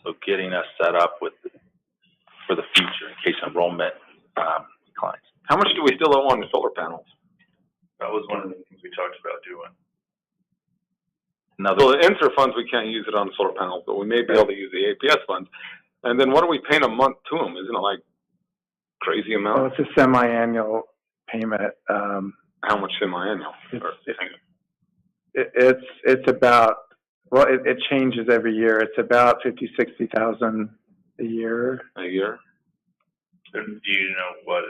So getting us set up for the future in case enrollment declines. how much do we still owe on the solar panels? That was one of the things we talked about doing. Another, So the INSER funds, we can't use it on the solar panels, but we may be able to use the APS funds. And then what are we paying a month to them? Isn't it like crazy Well, amount? it's a semi-annual payment. How much semi-annual? It's about, well, it changes every year. It's about 50,000-60,000 a year. A year? And do you know what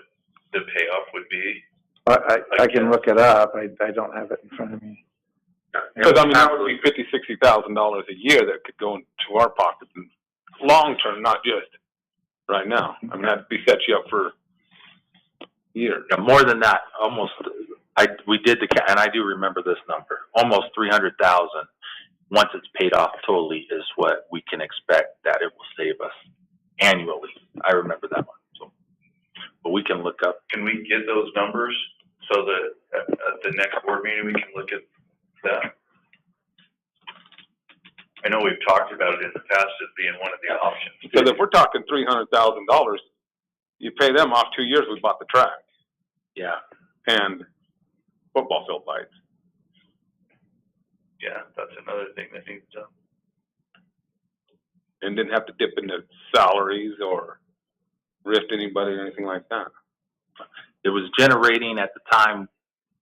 the payoff would be? I can look it up. I don't have it in front of me. Because I mean, that would be $50,000-$60,000 a year that could go into our pockets, and long term, not just right now. I mean, that'd be set you up for years. yeah, more than that, almost. We did and I do remember this number. Almost 300,000. Once it's paid off totally, is what we can expect that it will save us annually. I remember that one. So, but we can look up. Can we get those numbers so that at the next board meeting we can look at that? I know we've talked about it in the past as being one of the options. Because if we're talking $300,000, you pay them off 2 years, we bought the track Yeah. and football field lights. Yeah, that's another thing that needs done. And didn't have to dip into salaries or rift anybody or anything like that. It was generating at the time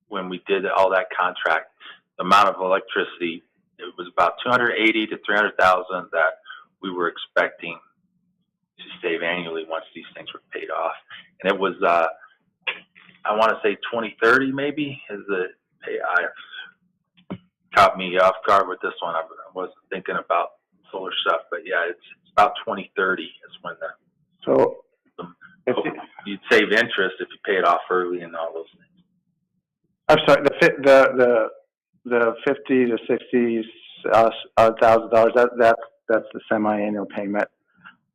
when we did all that contract, the amount of electricity, it was about 280 to 300,000 that we were expecting to save annually once these things were paid off. And it was, I want to say 2030 maybe is the pay. Caught me off guard with this one. I wasn't thinking about solar stuff, but yeah, it's about 2030 is when So if you'd save interest if you pay it off early and all those things. I'm sorry, the 50 to 60 thousand dollars. That's the semi-annual payment.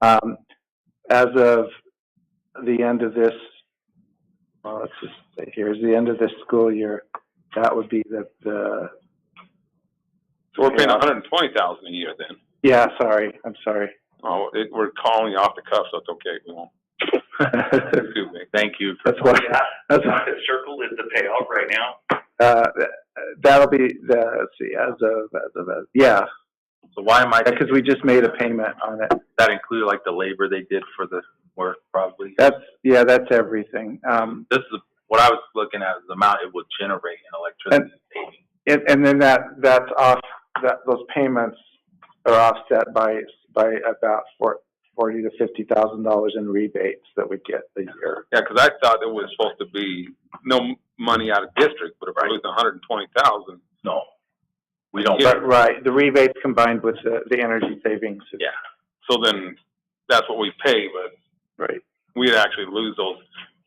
As of the end of this, well, let's just say here's the end of this school year. That would be the. So we're paying Yeah. $120,000 a year then. Yeah, sorry. I'm sorry. Oh, we're calling you off the cuff, so it's okay. We won't sue me. Thank you. For That's what. That's Not the circle is the payoff right now. that'll be let's see. As of yeah, So why am I? because we just made a payment on it. That include like the labor they did for the work, probably. That's everything. This is what I was looking at is the amount it would generate in electricity savings. And then that's off. Those payments are offset by about $40,000 to $50,000 in rebates that we get a year. Yeah, because I thought it was supposed to be no money out of district, but if we're losing $120,000, No, we don't. Yeah. Right. The rebates combined with the energy savings. Yeah. so then that's what we pay, but Right. we'd actually lose those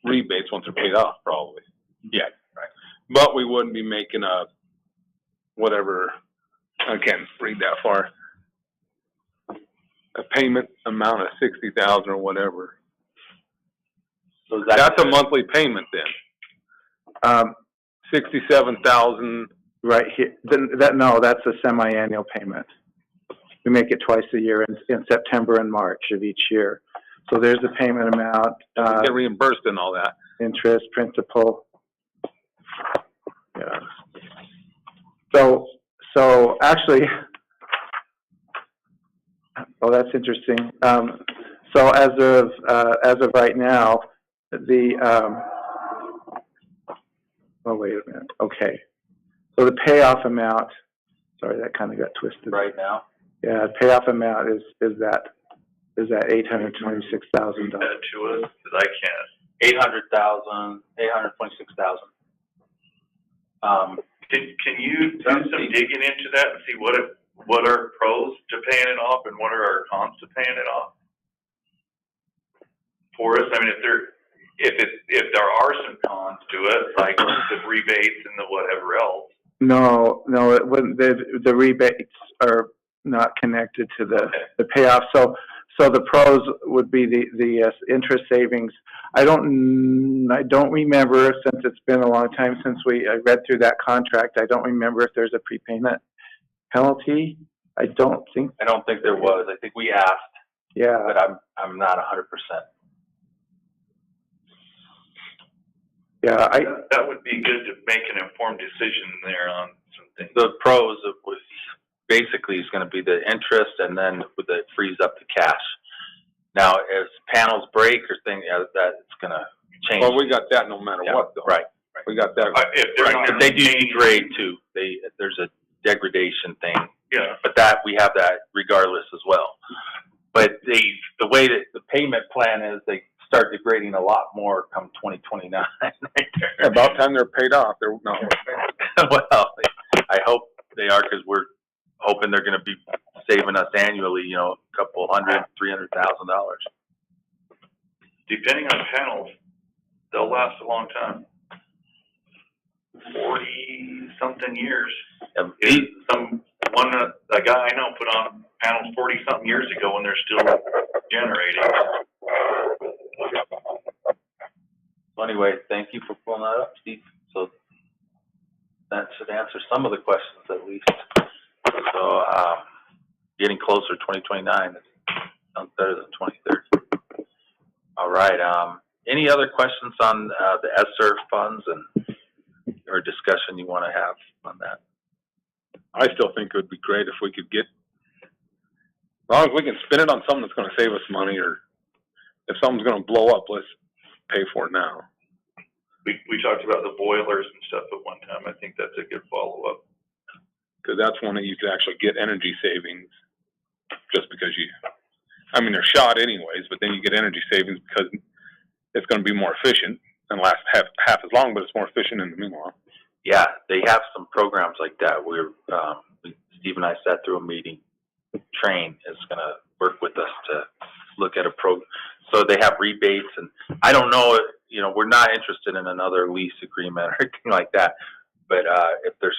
rebates once they're paid off, probably. Yeah, right. But we wouldn't be making a whatever. I can't read that far. A payment amount of $60,000 or whatever. So is that? That's a monthly payment then, 67,000. Right here, no, that's a semi-annual payment. We make it twice a year in September and March of each year. So there's the payment amount, Get reimbursed and all that. interest, principal. Yeah. So actually, oh, that's interesting. So as of right now, oh, wait a minute. Okay. So the payoff amount, sorry, that kind of got twisted. Right now? Yeah, the payoff amount is that $826,000. To us, because I can't. 826,000. Can you do some digging into that and see what are pros to paying it off and what are our cons to paying it off for us? I mean, if there are some cons to it, like the rebates and the whatever else. No, it wouldn't. The rebates are not connected to the payoff. So the pros would be the interest savings. I don't remember, since it's been a long time since I read through that contract. I don't remember if there's a prepayment penalty. I don't think there was. I think we asked, Yeah. but I'm not 100%. Yeah, that would be good to make an informed decision there on some things. The pros of was basically is going to be the interest, and then with the frees up the cash. Now, as panels break or things, that's going to change. Well, we got that no matter what, though. Right. We got that. If they do degrade too, there's a degradation thing. Yeah. But that we have that regardless as well. But the way that the payment plan is, they start degrading a lot more come 2029. About time they're paid off. They're no. Well, I hope they are, because we're hoping they're going to be saving us annually, a couple $100,000, $300,000. Depending on panels, they'll last a long time. 40-something years. A guy I know put on panels 40-something years ago, and they're still generating. Well, anyway, thank you for pulling that up, Steve. So that should answer some of the questions at least. So getting closer to 2029 sounds better than 2030. All right. Any other questions on the ESSER funds or discussion you want to have on that? I still think it would be great if we could get, as long as we can spend it on something that's going to save us money, or if something's going to blow up, let's pay for it now. We talked about the boilers and stuff at one time. I think that's a good follow-up. Because that's one that you could actually get energy savings just because they're shot anyways, but then you get energy savings because it's going to be more efficient and last half as long, but it's more efficient in the meanwhile. Yeah, they have some programs like that. Steve and I sat through a meeting. Train is going to work with us to look at a program. So they have rebates, and I don't know, we're not interested in another lease agreement or anything like that. But if there's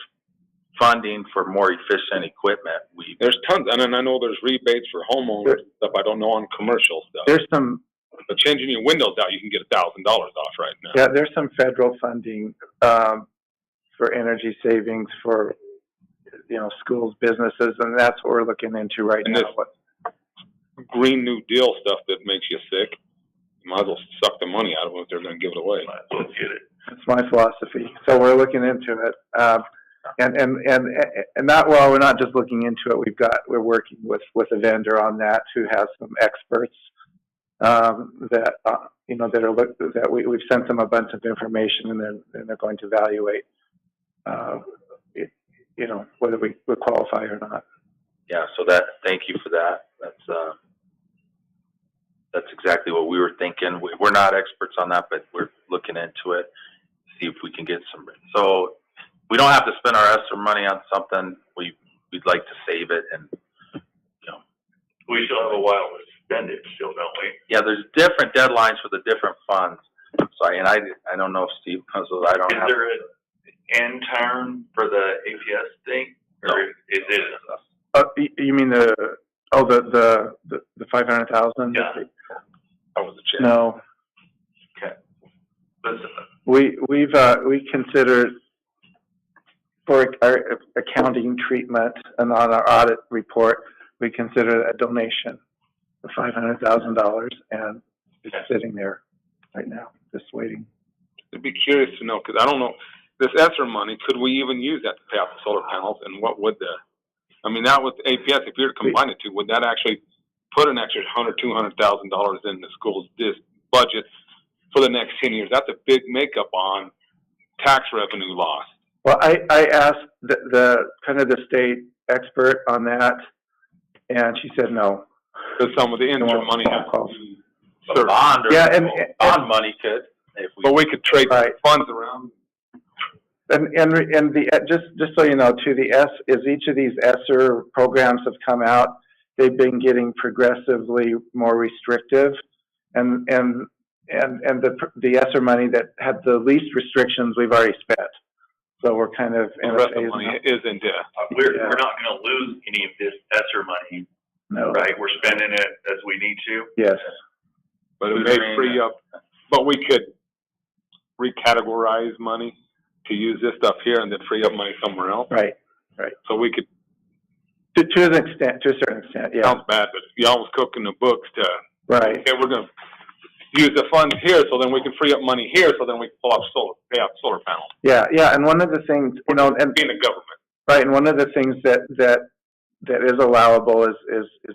funding for more efficient equipment, there's tons, and then I know there's rebates for homeowners stuff. I don't know on commercial stuff. There's some. But changing your windows out, you can get $1,000 off right now. Yeah, there's some federal funding for energy savings for schools, businesses, and that's what we're looking into right now. Green New Deal stuff that makes you sick, you might as well suck the money out of them if they're going to give it away. Might as well get it. That's my philosophy. So we're looking into it, and not we're not just looking into it. We're working with a vendor on that who has some experts that we've sent them a bunch of information, and then they're going to evaluate whether we would qualify or not. Yeah, so thank you for that. That's exactly what we were thinking. We're not experts on that, but we're looking into it, see if we can get some. So we don't have to spend our ESSER money on something. We'd like to save it, and we still have a while to spend it, still, don't we? Yeah, there's different deadlines for the different funds. So, and I don't know if Steve knows. I don't. Is there an end term for the APS thing, or is it? You mean the 500,000? Yeah. That was a check. No. Okay. we considered for our accounting treatment and on our audit report, we considered a donation of $500,000, and it's sitting there right now, just waiting. I'd be curious to know, because I don't know, this ESSER money, could we even use that to pay off the solar panels, and what would I mean, now with APS, if you were to combine the two, would that actually put an extra $200,000 in the school's budget for the next 10 years? That's a big makeup on tax revenue loss. Well, I asked the kind of the state expert on that, and she said no. Because some of the interim money has to be The bond or Yeah, and bond money could, if we. but we could trade Right. funds around. And the, just so you know, too, as each of these ESSER programs have come out, they've been getting progressively more restrictive, and the ESSER money that had the least restrictions we've already spent. So we're kind of The in a rest of phase the money now. is into. We're not gonna lose any of this ESSER money, No. right? We're spending it as we need to. Yes. But it may free up, but we could recategorize money to use this stuff here and then free up money somewhere else. Right. So we could, To an extent, to a certain extent, yeah. sounds bad, but you almost cooking the books to, Right. okay, we're gonna use the funds here so then we can free up money here so then we can pull off pay off solar panels. Yeah. And one of the things, and Being the government. right, and one of the things that is allowable is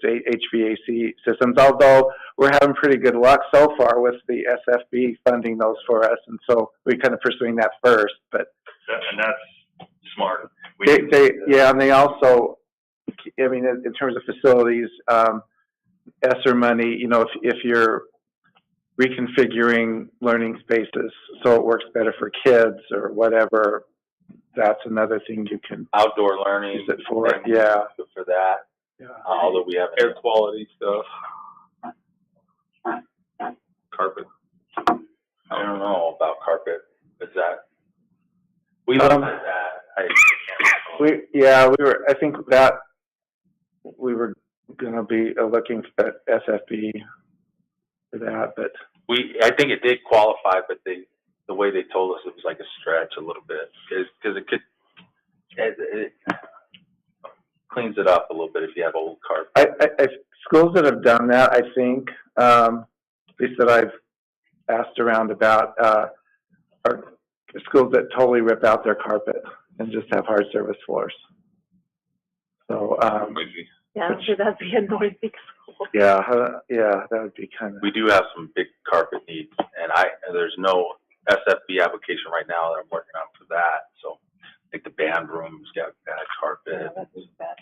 HVAC systems, although we're having pretty good luck so far with the SFB funding those for us, and so we're kind of pursuing that first, but And that's smart. We need and they also, I mean, in terms of facilities, ESSER money, if you're reconfiguring learning spaces so it works better for kids or whatever, that's another thing you can Outdoor learning. use it for. Yeah. Good for that, Yeah. although we haven't. Air quality stuff. Carpet. I don't know about carpet. Is that? We looked at that. I think that we were gonna be looking at SFB for that, but I think it did qualify, but the way they told us, it was like a stretch a little bit, because it cleans it up a little bit if you have old carpet. I schools that have done that, I think, at least that I've asked around about, are schools that totally rip out their carpet and just have hard surface floors. So, Maybe. Yeah, I'm sure that'd be a noisy school. yeah, that would be kind of. We do have some big carpet needs, and there's no SFB application right now that I'm working on for that. So, like the band room's got bad Yeah, carpet. that's just bad.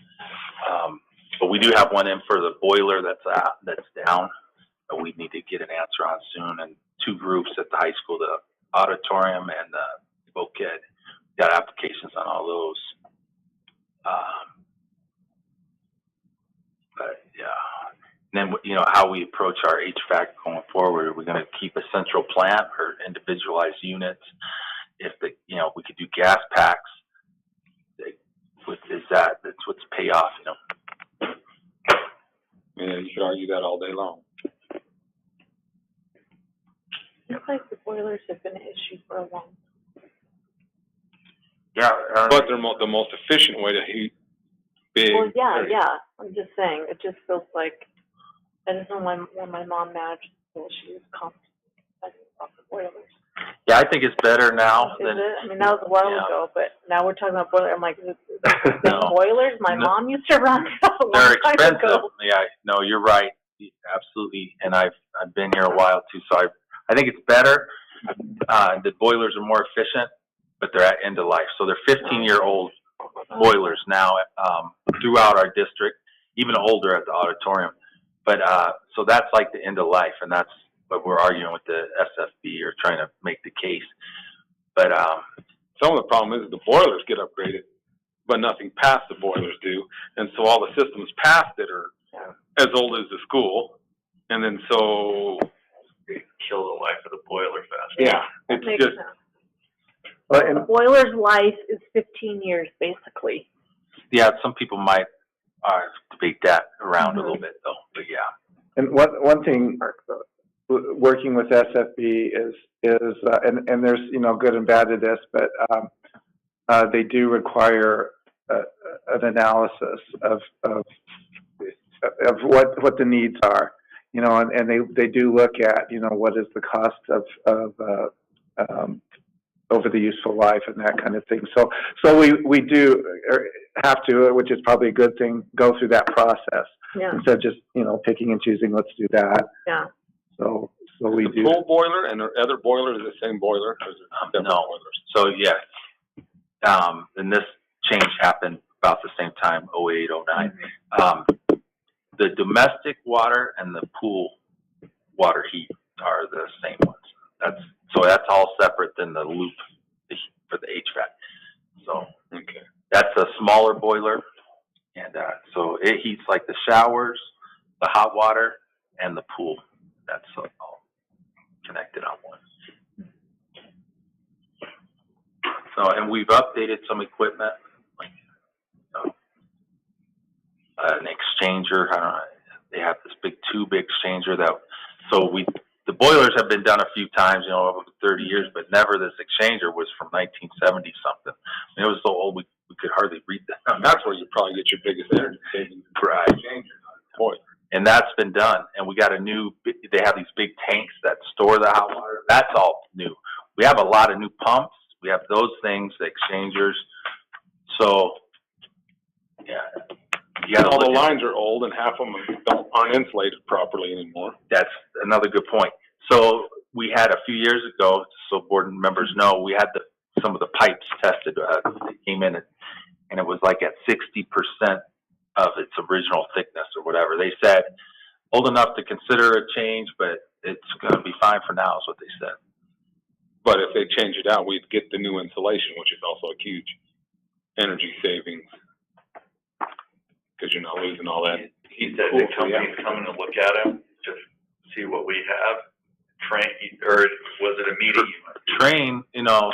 But we do have one in for the boiler that's down, that we need to get an answer on soon. And two roofs at the high school, the auditorium and the Bouquet, got applications on all those. But yeah, and then how we approach our HVAC going forward. We're going to keep a central plant or individualized units. If we could do gas packs. That's what's payoff, Yeah, you could argue that all day long. Looks like the boilers have been an issue for a long time. Yeah, But they're the most efficient way to heat big. Well, yeah, areas. yeah, I'm just saying, it just feels like, I just know when my mom managed school, she was constantly complaining about the boilers. Yeah, I think it's better now Is than. it? I mean, that was a while Yeah. ago, but now we're talking about boilers. I'm like, the No. boilers my No. mom used to run a long They're time expensive. ago. Yeah, no, you're right. Absolutely. And I've been here a while too, so I think it's better. The boilers are more efficient, but they're at end of life. So they're 15-year-old boilers now throughout our district, even older at the auditorium. But so that's like the end of life, and that's what we're arguing with the SFB or trying to make the case. But Some of the problem is the boilers get upgraded, but nothing past the boilers do. And so all the systems past it are as old as the school. And then so, kill the life of the boiler fast. yeah, That it's makes just, sense. Well, The and, boiler's life is 15 years, basically. yeah, some people might debate that around a little bit, though. But yeah. and one thing working with SFB is and there's, you know, good and bad to this, but they do require an analysis of what the needs are, you know, and they do look at, you know, what is the cost of over the useful life and that kind of thing. So we do have to, which is probably a good thing, go through that process Yeah, instead of just, you know, picking and choosing, let's do that. yeah. So we The do. full boiler and the other boiler is the same boiler? Or is it separate No. boilers? So, yes, and this change happened about the same time, 08, 09. The domestic water and the pool water heat are the same ones. That's all separate than the loop for the HVAC. So Okay. that's a smaller boiler, and so it heats like the showers, the hot water, and the pool. That's all connected on one. So, and we've updated some equipment, like an exchanger. I don't know. They have this big tube exchanger the boilers have been done a few times, you know, over 30 years, but never this exchanger was from 1970 something. I mean, it was so old we could hardly read that. And that's where you probably get your biggest energy savings. Right. Boy. And that's been done. And we got they have these big tanks that store the hot water. That's all new. We have a lot of new pumps. We have those things, the exchangers. So, yeah. You gotta All the look at- lines are old and half of them aren't insulated properly anymore. That's another good point. So we had a few years ago, so board members know, we had some of the pipes tested. They came in and it was like at 60% of its original thickness or whatever. They said old enough to consider a change, but it's going to be fine for now, is what they said. But if they change it out, we'd get the new insulation, which is also a huge energy savings. Because you're not losing all that. He said the company's coming to look at them to see what we have. Or was it a meeting? Train, you know,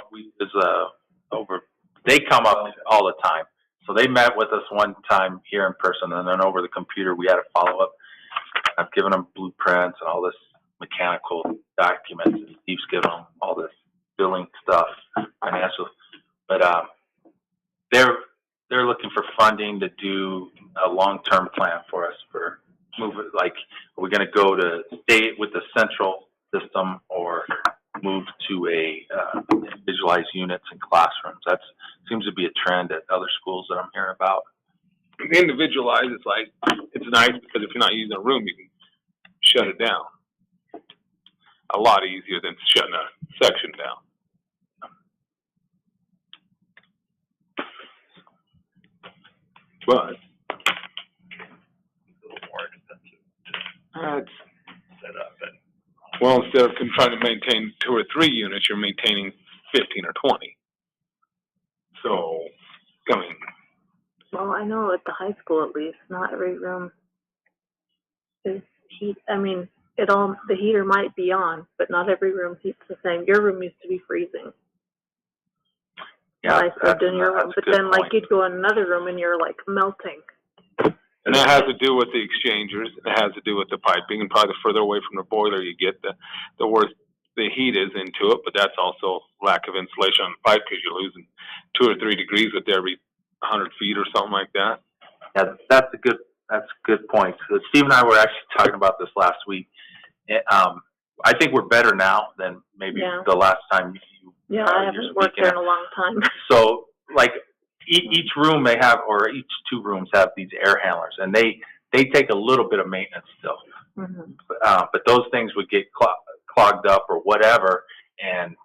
they come up all the time. So they met with us one time here in person, and then over the computer we had a follow up. I've given them blueprints and all this mechanical documents, and Steve's given them all this billing stuff, financial. But they're looking for funding to do a long-term plan for us for moving. Like, are we going to go to stay with the central system or move to a individualized units in classrooms? That seems to be a trend at other schools that I'm hearing about. The individualized, it's nice because if you're not using a room, you can shut it down. A lot easier than shutting a section down. But A little more expensive to set up. And well, instead of trying to maintain 2 or 3 units, you're maintaining 15 or 20. So, I mean, Well, I know at the high school at least, not every room is heat. I mean, the heater might be on, but not every room heats the same. Your room used to be freezing. Yeah, I lived in your room, that's a but good then like point. you'd go in another room and you're like melting. and that has to do with the exchangers. It has to do with the piping, and probably the further away from the boiler you get, the worse the heat is into it. But that's also lack of insulation on the pipe because you're losing 2 or 3 degrees with every 100 feet or something like that. Yeah, that's a good point. So Steve and I were actually talking about this last week. I think we're better now than maybe Yeah. the last time you. Yeah, you're I haven't worked speaking there in of. a long time. So, like, each room they have, or each 2 rooms have these air handlers, and they take a little bit of maintenance still. Mhm. But those things would get clogged up or whatever, and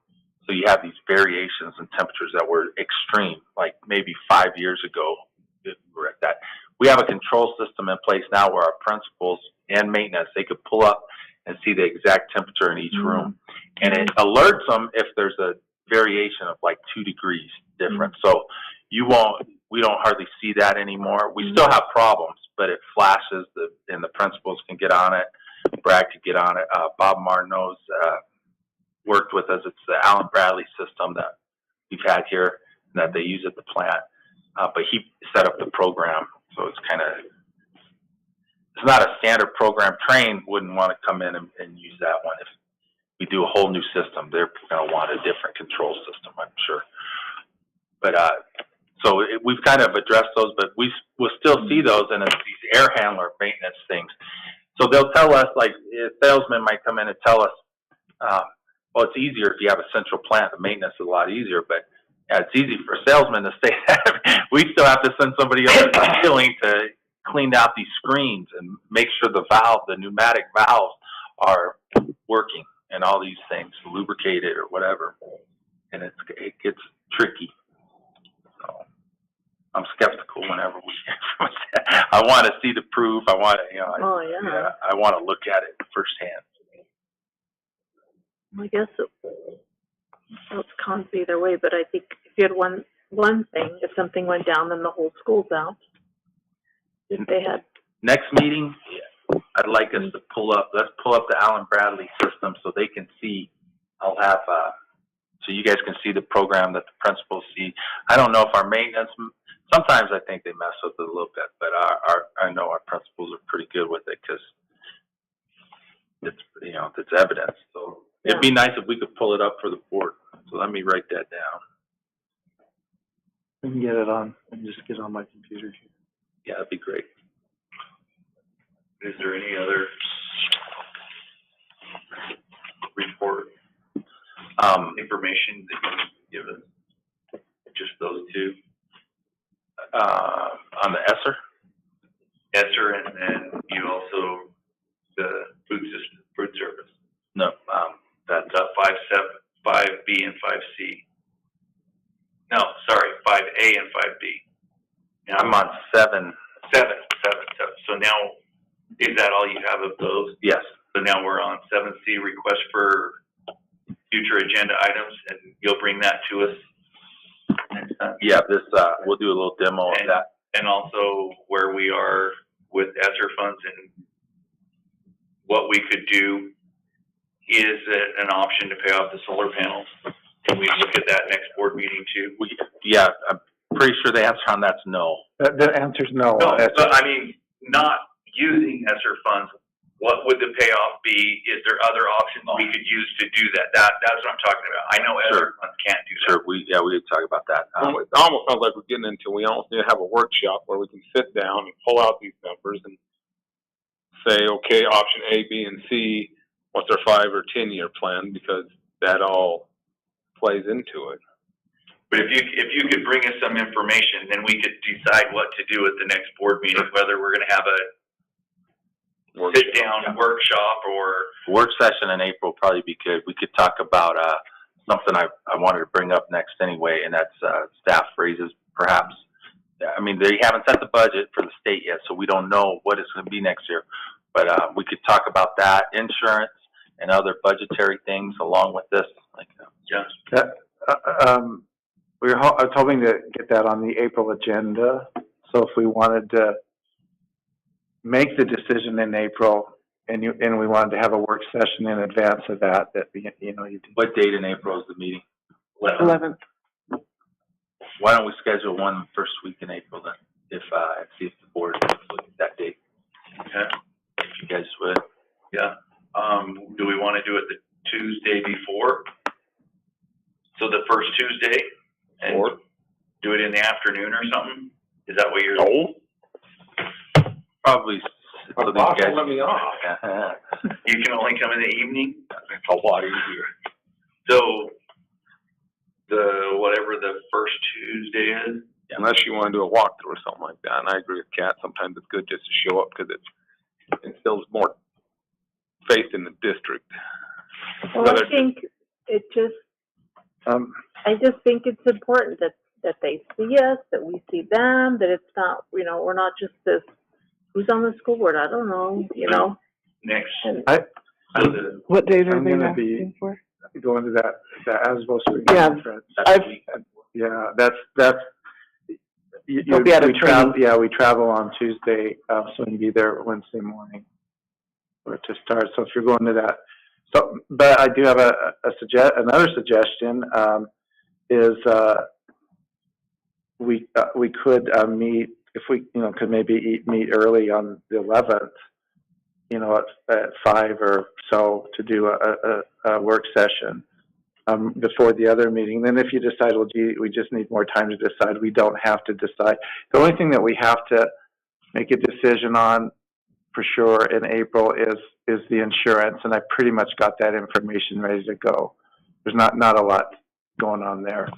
so you have these variations in temperatures that were extreme. Like maybe 5 years ago, we were at that. We have a control system in place now where our principals and maintenance, they could pull up and see the exact temperature in each room, and it alerts them if there's a variation of like 2 degrees difference. So we don't hardly see that anymore. We still have problems, but it flashes and the principals can get on it. Brad could get on it. Bob Martineau's worked with us. It's the Allen Bradley system that we've had here that they use at the plant. But he set up the program, so it's kind of it's not a standard program. Train wouldn't want to come in and use that one. If we do a whole new system, they're going to want a different control system, I'm sure. But so we've kind of addressed those, but we'll still see those, and it's these air handler maintenance things. So they'll tell us, like, a salesman might come in and tell us, well, it's easier if you have a central plant. The maintenance is a lot easier, but yeah, it's easy for a salesman to say that. We still have to send somebody over to the ceiling to clean out these screens and make sure the pneumatic valves are working and all these things, lubricated or whatever. And it gets tricky. So I'm skeptical whenever we I want to see the proof. I want to, I want to look at it firsthand. I guess it's cons either way, but I think if you had one thing, if something went down, then the whole school's out. If they had next meeting, I'd like us to let's pull up the Allen Bradley system so they can see. I'll have so you guys can see the program that the principals see. I don't know if our maintenance. Sometimes I think they mess with it a little bit, but I know our principals are pretty good with it because it's evidence. So it'd be nice if we could pull it up for the board. So let me write that down. We can get it on, and just get it on my computer here. Yeah, that'd be great. Is there any other report, information that you can give us? Just those two? On the ESSER? ESSER, and then you also, the food service. No, That's 5B and 5C. No, sorry, 5A and 5B. Now, I'm on 7. seven. So now, is that all you have of those? Yes. So now we're on 7C, request for future agenda items, and you'll bring that to us next time? Yeah, we'll do a little demo of that. And also where we are with ESSER funds and what we could do. Is it an option to pay off the solar panels? Can we look at that next board meeting too? Yeah, I'm pretty sure the answer on that's no. The answer's no. No, but I mean, not using ESSER funds, what would the payoff be? Is there other options we could use to do that? That's what I'm talking about. I know ESSER funds can't do that. Sure, we could talk about that. It almost sounds like we're getting into, we almost need to have a workshop where we can sit down and pull out these numbers and say, okay, option A, B, and C, what's our 5 or 10 year plan? Because that all plays into it. But if you could bring us some information, then we could decide what to do at the next board meeting, whether we're gonna have a sit-down workshop or... Work session in April probably be good. We could talk about something I wanted to bring up next anyway, and that's staff raises, perhaps. I mean, they haven't set the budget for the state yet, so we don't know what it's going to be next year. But we could talk about that, insurance, and other budgetary things along with this. I was hoping to get that on the April agenda. So if we wanted to make the decision in April, and we wanted to have a work session in advance of that, you did. What date in April is the meeting? 11th. Why don't we schedule one first week in April then? See if the board look at that date. Okay. If you guys would. Yeah. Do we want to do it the Tuesday before? So the first Tuesday, and Or do it in the afternoon or something? Is that what you're? no, Probably. our so boss these guys- will let me off. You can only come in the evening. It's a lot easier. So whatever the first Tuesday is. Unless you want to do a walkthrough or something like that. And I agree with Kat. Sometimes it's good just to show up because it instills more faith in the district. Well, I think it just, I just think it's important that they see us, that we see them, that it's not, we're not just this, who's on the school board? I don't know, Next. And So the, What date are I'm they gonna be asking for? going to that Asbo Spring Yeah. Conference. I've, Yeah, that's. They'll be at a training. We travel on Tuesday, so we can be there Wednesday morning or to start. So if you're going to that, but I do have another suggestion, is we could meet if we, could maybe meet early on the 11th, at 5 or so to do a work session, before the other meeting. Then if you decide, well, gee, we just need more time to decide, we don't have to decide. The only thing that we have to make a decision on for sure in April is the insurance, and I pretty much got that information ready to go. There's not a lot going on there.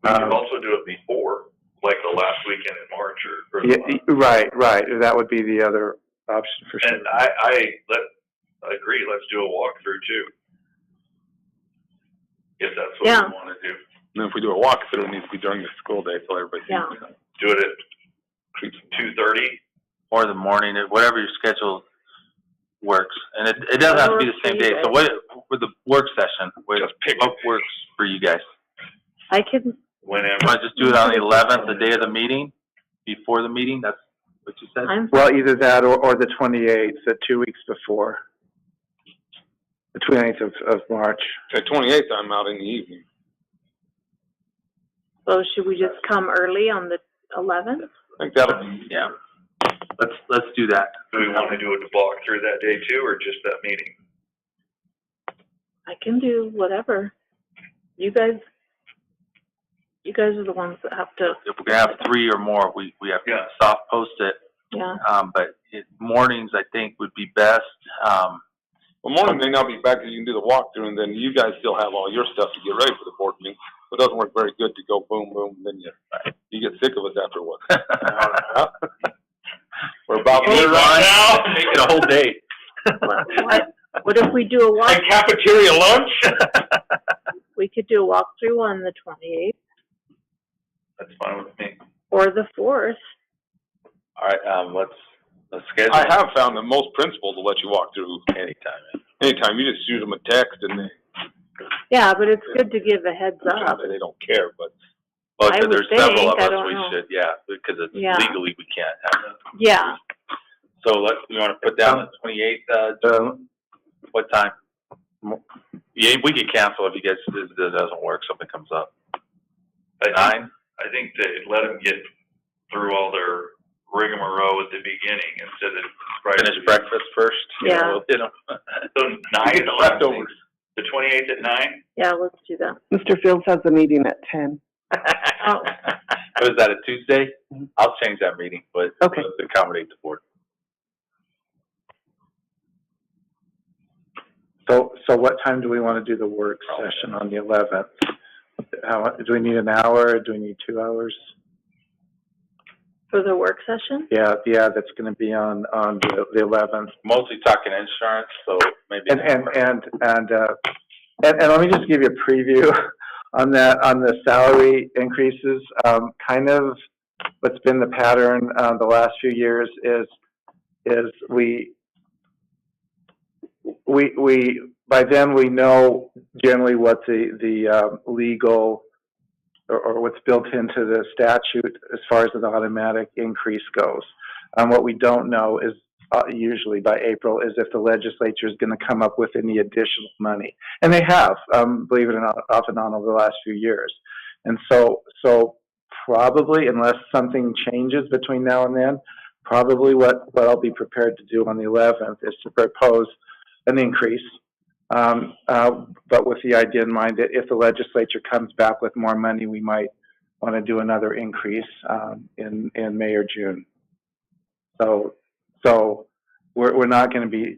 We could also do it before, like the last weekend in March or Yeah, right. That would be the other option for sure. And I agree, let's do a walkthrough too. If that's what Yeah. we wanna do. And if we do a walkthrough, it needs to be during the school day so everybody Yeah. sees it. Do it at 2:30. Or the morning, whatever your schedule works. And it doesn't have to be the same day. So what, with the work session, what works for you guys? I can, Whenever. Want to just do it on the 11th, the day of the meeting, before the meeting? That's what you said? Well, either that or the 28th, the 2 weeks before. The 28th of March. The 28th, I'm out in the evening. so should we just come early on the 11th? I think that'll be, Yeah. Let's do that. Do we wanna do a walkthrough that day too, or just that meeting? I can do whatever. You guys are the ones that have to, If we're gonna have 3 or more, we have to Yeah. soft post it. yeah. But mornings, I think, would be best. well, morning may not be back because you can do the walkthrough, and then you guys still have all your stuff to get ready for the board meeting. So it doesn't work very good to go boom, boom, and then you get sick of us after what? We're about to We're run now. make it a whole day. What if we do a walk, cafeteria lunch? we could do a walkthrough on the 28th That's fine with me. or the 4th. All right, let's schedule. I have found that most principals will let you walk through Anytime. anytime. You just shoot them a text, and they, Yeah, but it's good to give a heads not up. that they don't care, but Well, I would there's several think, of I us don't we know. should, yeah, because it's Yeah. legally we can't have that. Yeah, So you want to put down the 28th, what time? Yeah, we could cancel if you guys, it doesn't work, something comes up. At 9? I think that let them get through all their rigmarole at the beginning instead of right. Finish breakfast first? Yeah. So 9, leftovers. the 28th at 9? yeah, let's do that. Mr. Fields has a meeting at 10. Oh. Was that a Tuesday? I'll change that meeting, but Okay. to accommodate the board. So what time do we want to do the work session on the 11th? Do we need an hour? Do we need 2 hours? For the work session? Yeah, that's going to be on the 11th. Mostly talking insurance, so maybe. And let me just give you a preview on that, on the salary increases. Kind of what's been the pattern the last few years is we by then we know generally what the legal or what's built into the statute as far as an automatic increase goes. What we don't know is usually by April is if the legislature is going to come up with any additional money, and they have, believe it or not, off and on over the last few years. And so probably, unless something changes between now and then, probably what I'll be prepared to do on the 11th is to propose an increase, but with the idea in mind that if the legislature comes back with more money, we might want to do another increase in May or June. So we're not going to be,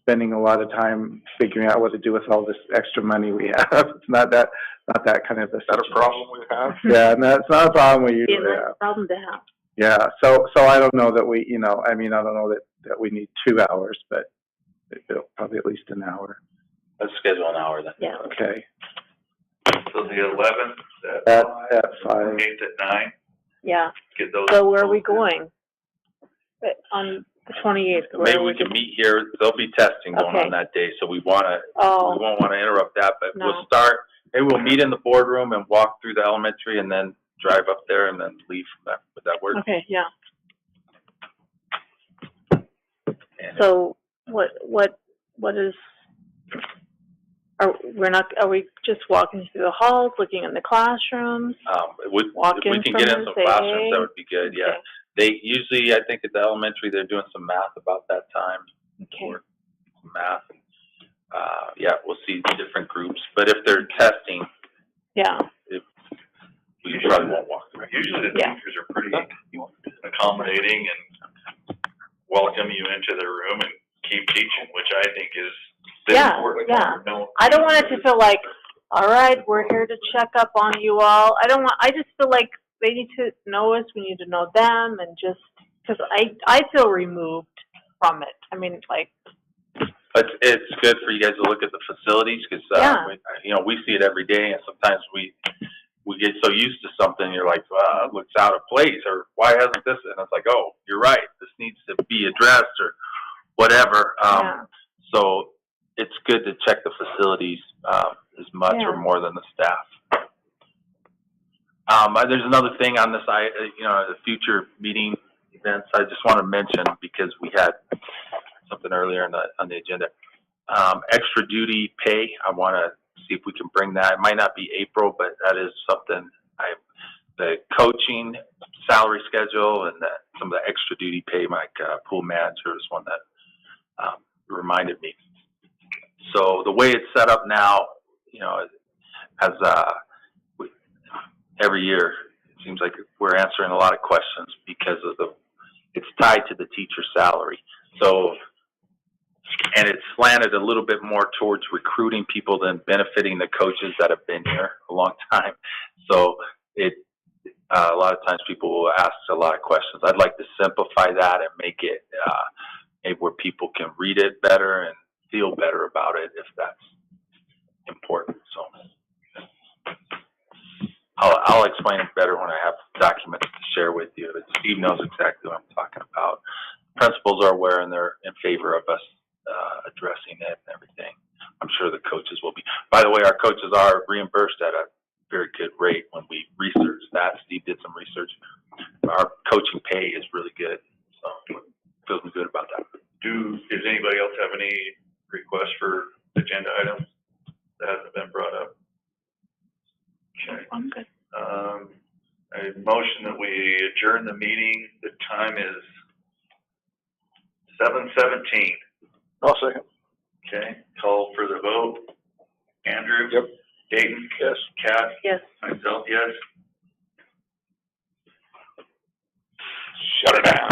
spending a lot of time figuring out what to do with all this extra money we have. It's not that kind of a is that a problem we have? Yeah, and that's not a problem we Be a usually nice have. problem to have. Yeah, so I don't know that we, I don't know that we need 2 hours, but it'll probably at least an hour. Let's schedule an hour then. Yeah. Okay. So the 11th At 5. 8th at 9, Yeah. get those. So where are we going? On the 28th? where Maybe are we can meet here, there'll be testing going Okay. on that day, so we won't Oh, want to interrupt that, but No. we'll start, maybe we'll meet in the boardroom and walk through the elementary and then drive up there and then leave from that, would that work? okay, yeah. And So what is, Are we just walking through the halls, looking in the classrooms? If we Walk-in can get in from some say, classrooms, hey? that would be good, yeah. Okay. They usually, I think at the elementary, they're doing some math about that time. Okay. Or some math. Yeah, we'll see different groups, but if they're testing, Yeah. we probably won't walk through. Usually the Yeah. teachers are pretty accommodating and welcome you into their room and keep teaching, which I think is the Yeah, important yeah. part. No- I don't want it to feel like, all right, we're here to check up on you all. I just feel like they need to know us, we need to know them, and just, because I feel removed from it. I mean, like, It's good for you guys to look at the facilities, because, Yeah. we see it every day, and sometimes we get so used to something, you're like, it looks out of place, or why hasn't this? And it's like, oh, you're right, this needs to be addressed, or whatever. yeah, So it's good to check the facilities as much Yeah. or more than the staff. There's another thing on this, the future meeting events, I just want to mention, because we had something earlier on the agenda. Extra duty pay, I want to see if we can bring that. It might not be April, but that is something the coaching salary schedule and some of the extra duty pay, like pool manager is one that reminded me. So the way it's set up now, as every year, it seems like we're answering a lot of questions because of it's tied to the teacher's salary. So, and it's slanted a little bit more towards recruiting people than benefiting the coaches that have been here a long time. So a lot of times people will ask a lot of questions. I'd like to simplify that and make it maybe where people can read it better and feel better about it, if that's important. So I'll explain it better when I have documents to share with you. But Steve knows exactly what I'm talking about. Principals are aware and they're in favor of us addressing it and everything. I'm sure the coaches will be. By the way, our coaches are reimbursed at a very good rate when we research that. Steve did some research. Our coaching pay is really good, so feeling good about that. Does anybody else have any requests for agenda items that hasn't been brought up? Okay. I'm good. A motion that we adjourn the meeting. The time is 7:17. I'll second. Okay, call for the vote. Andrew? Yep. Dayton? Yes. Kat? Yes. Myself, yes. Shut her down.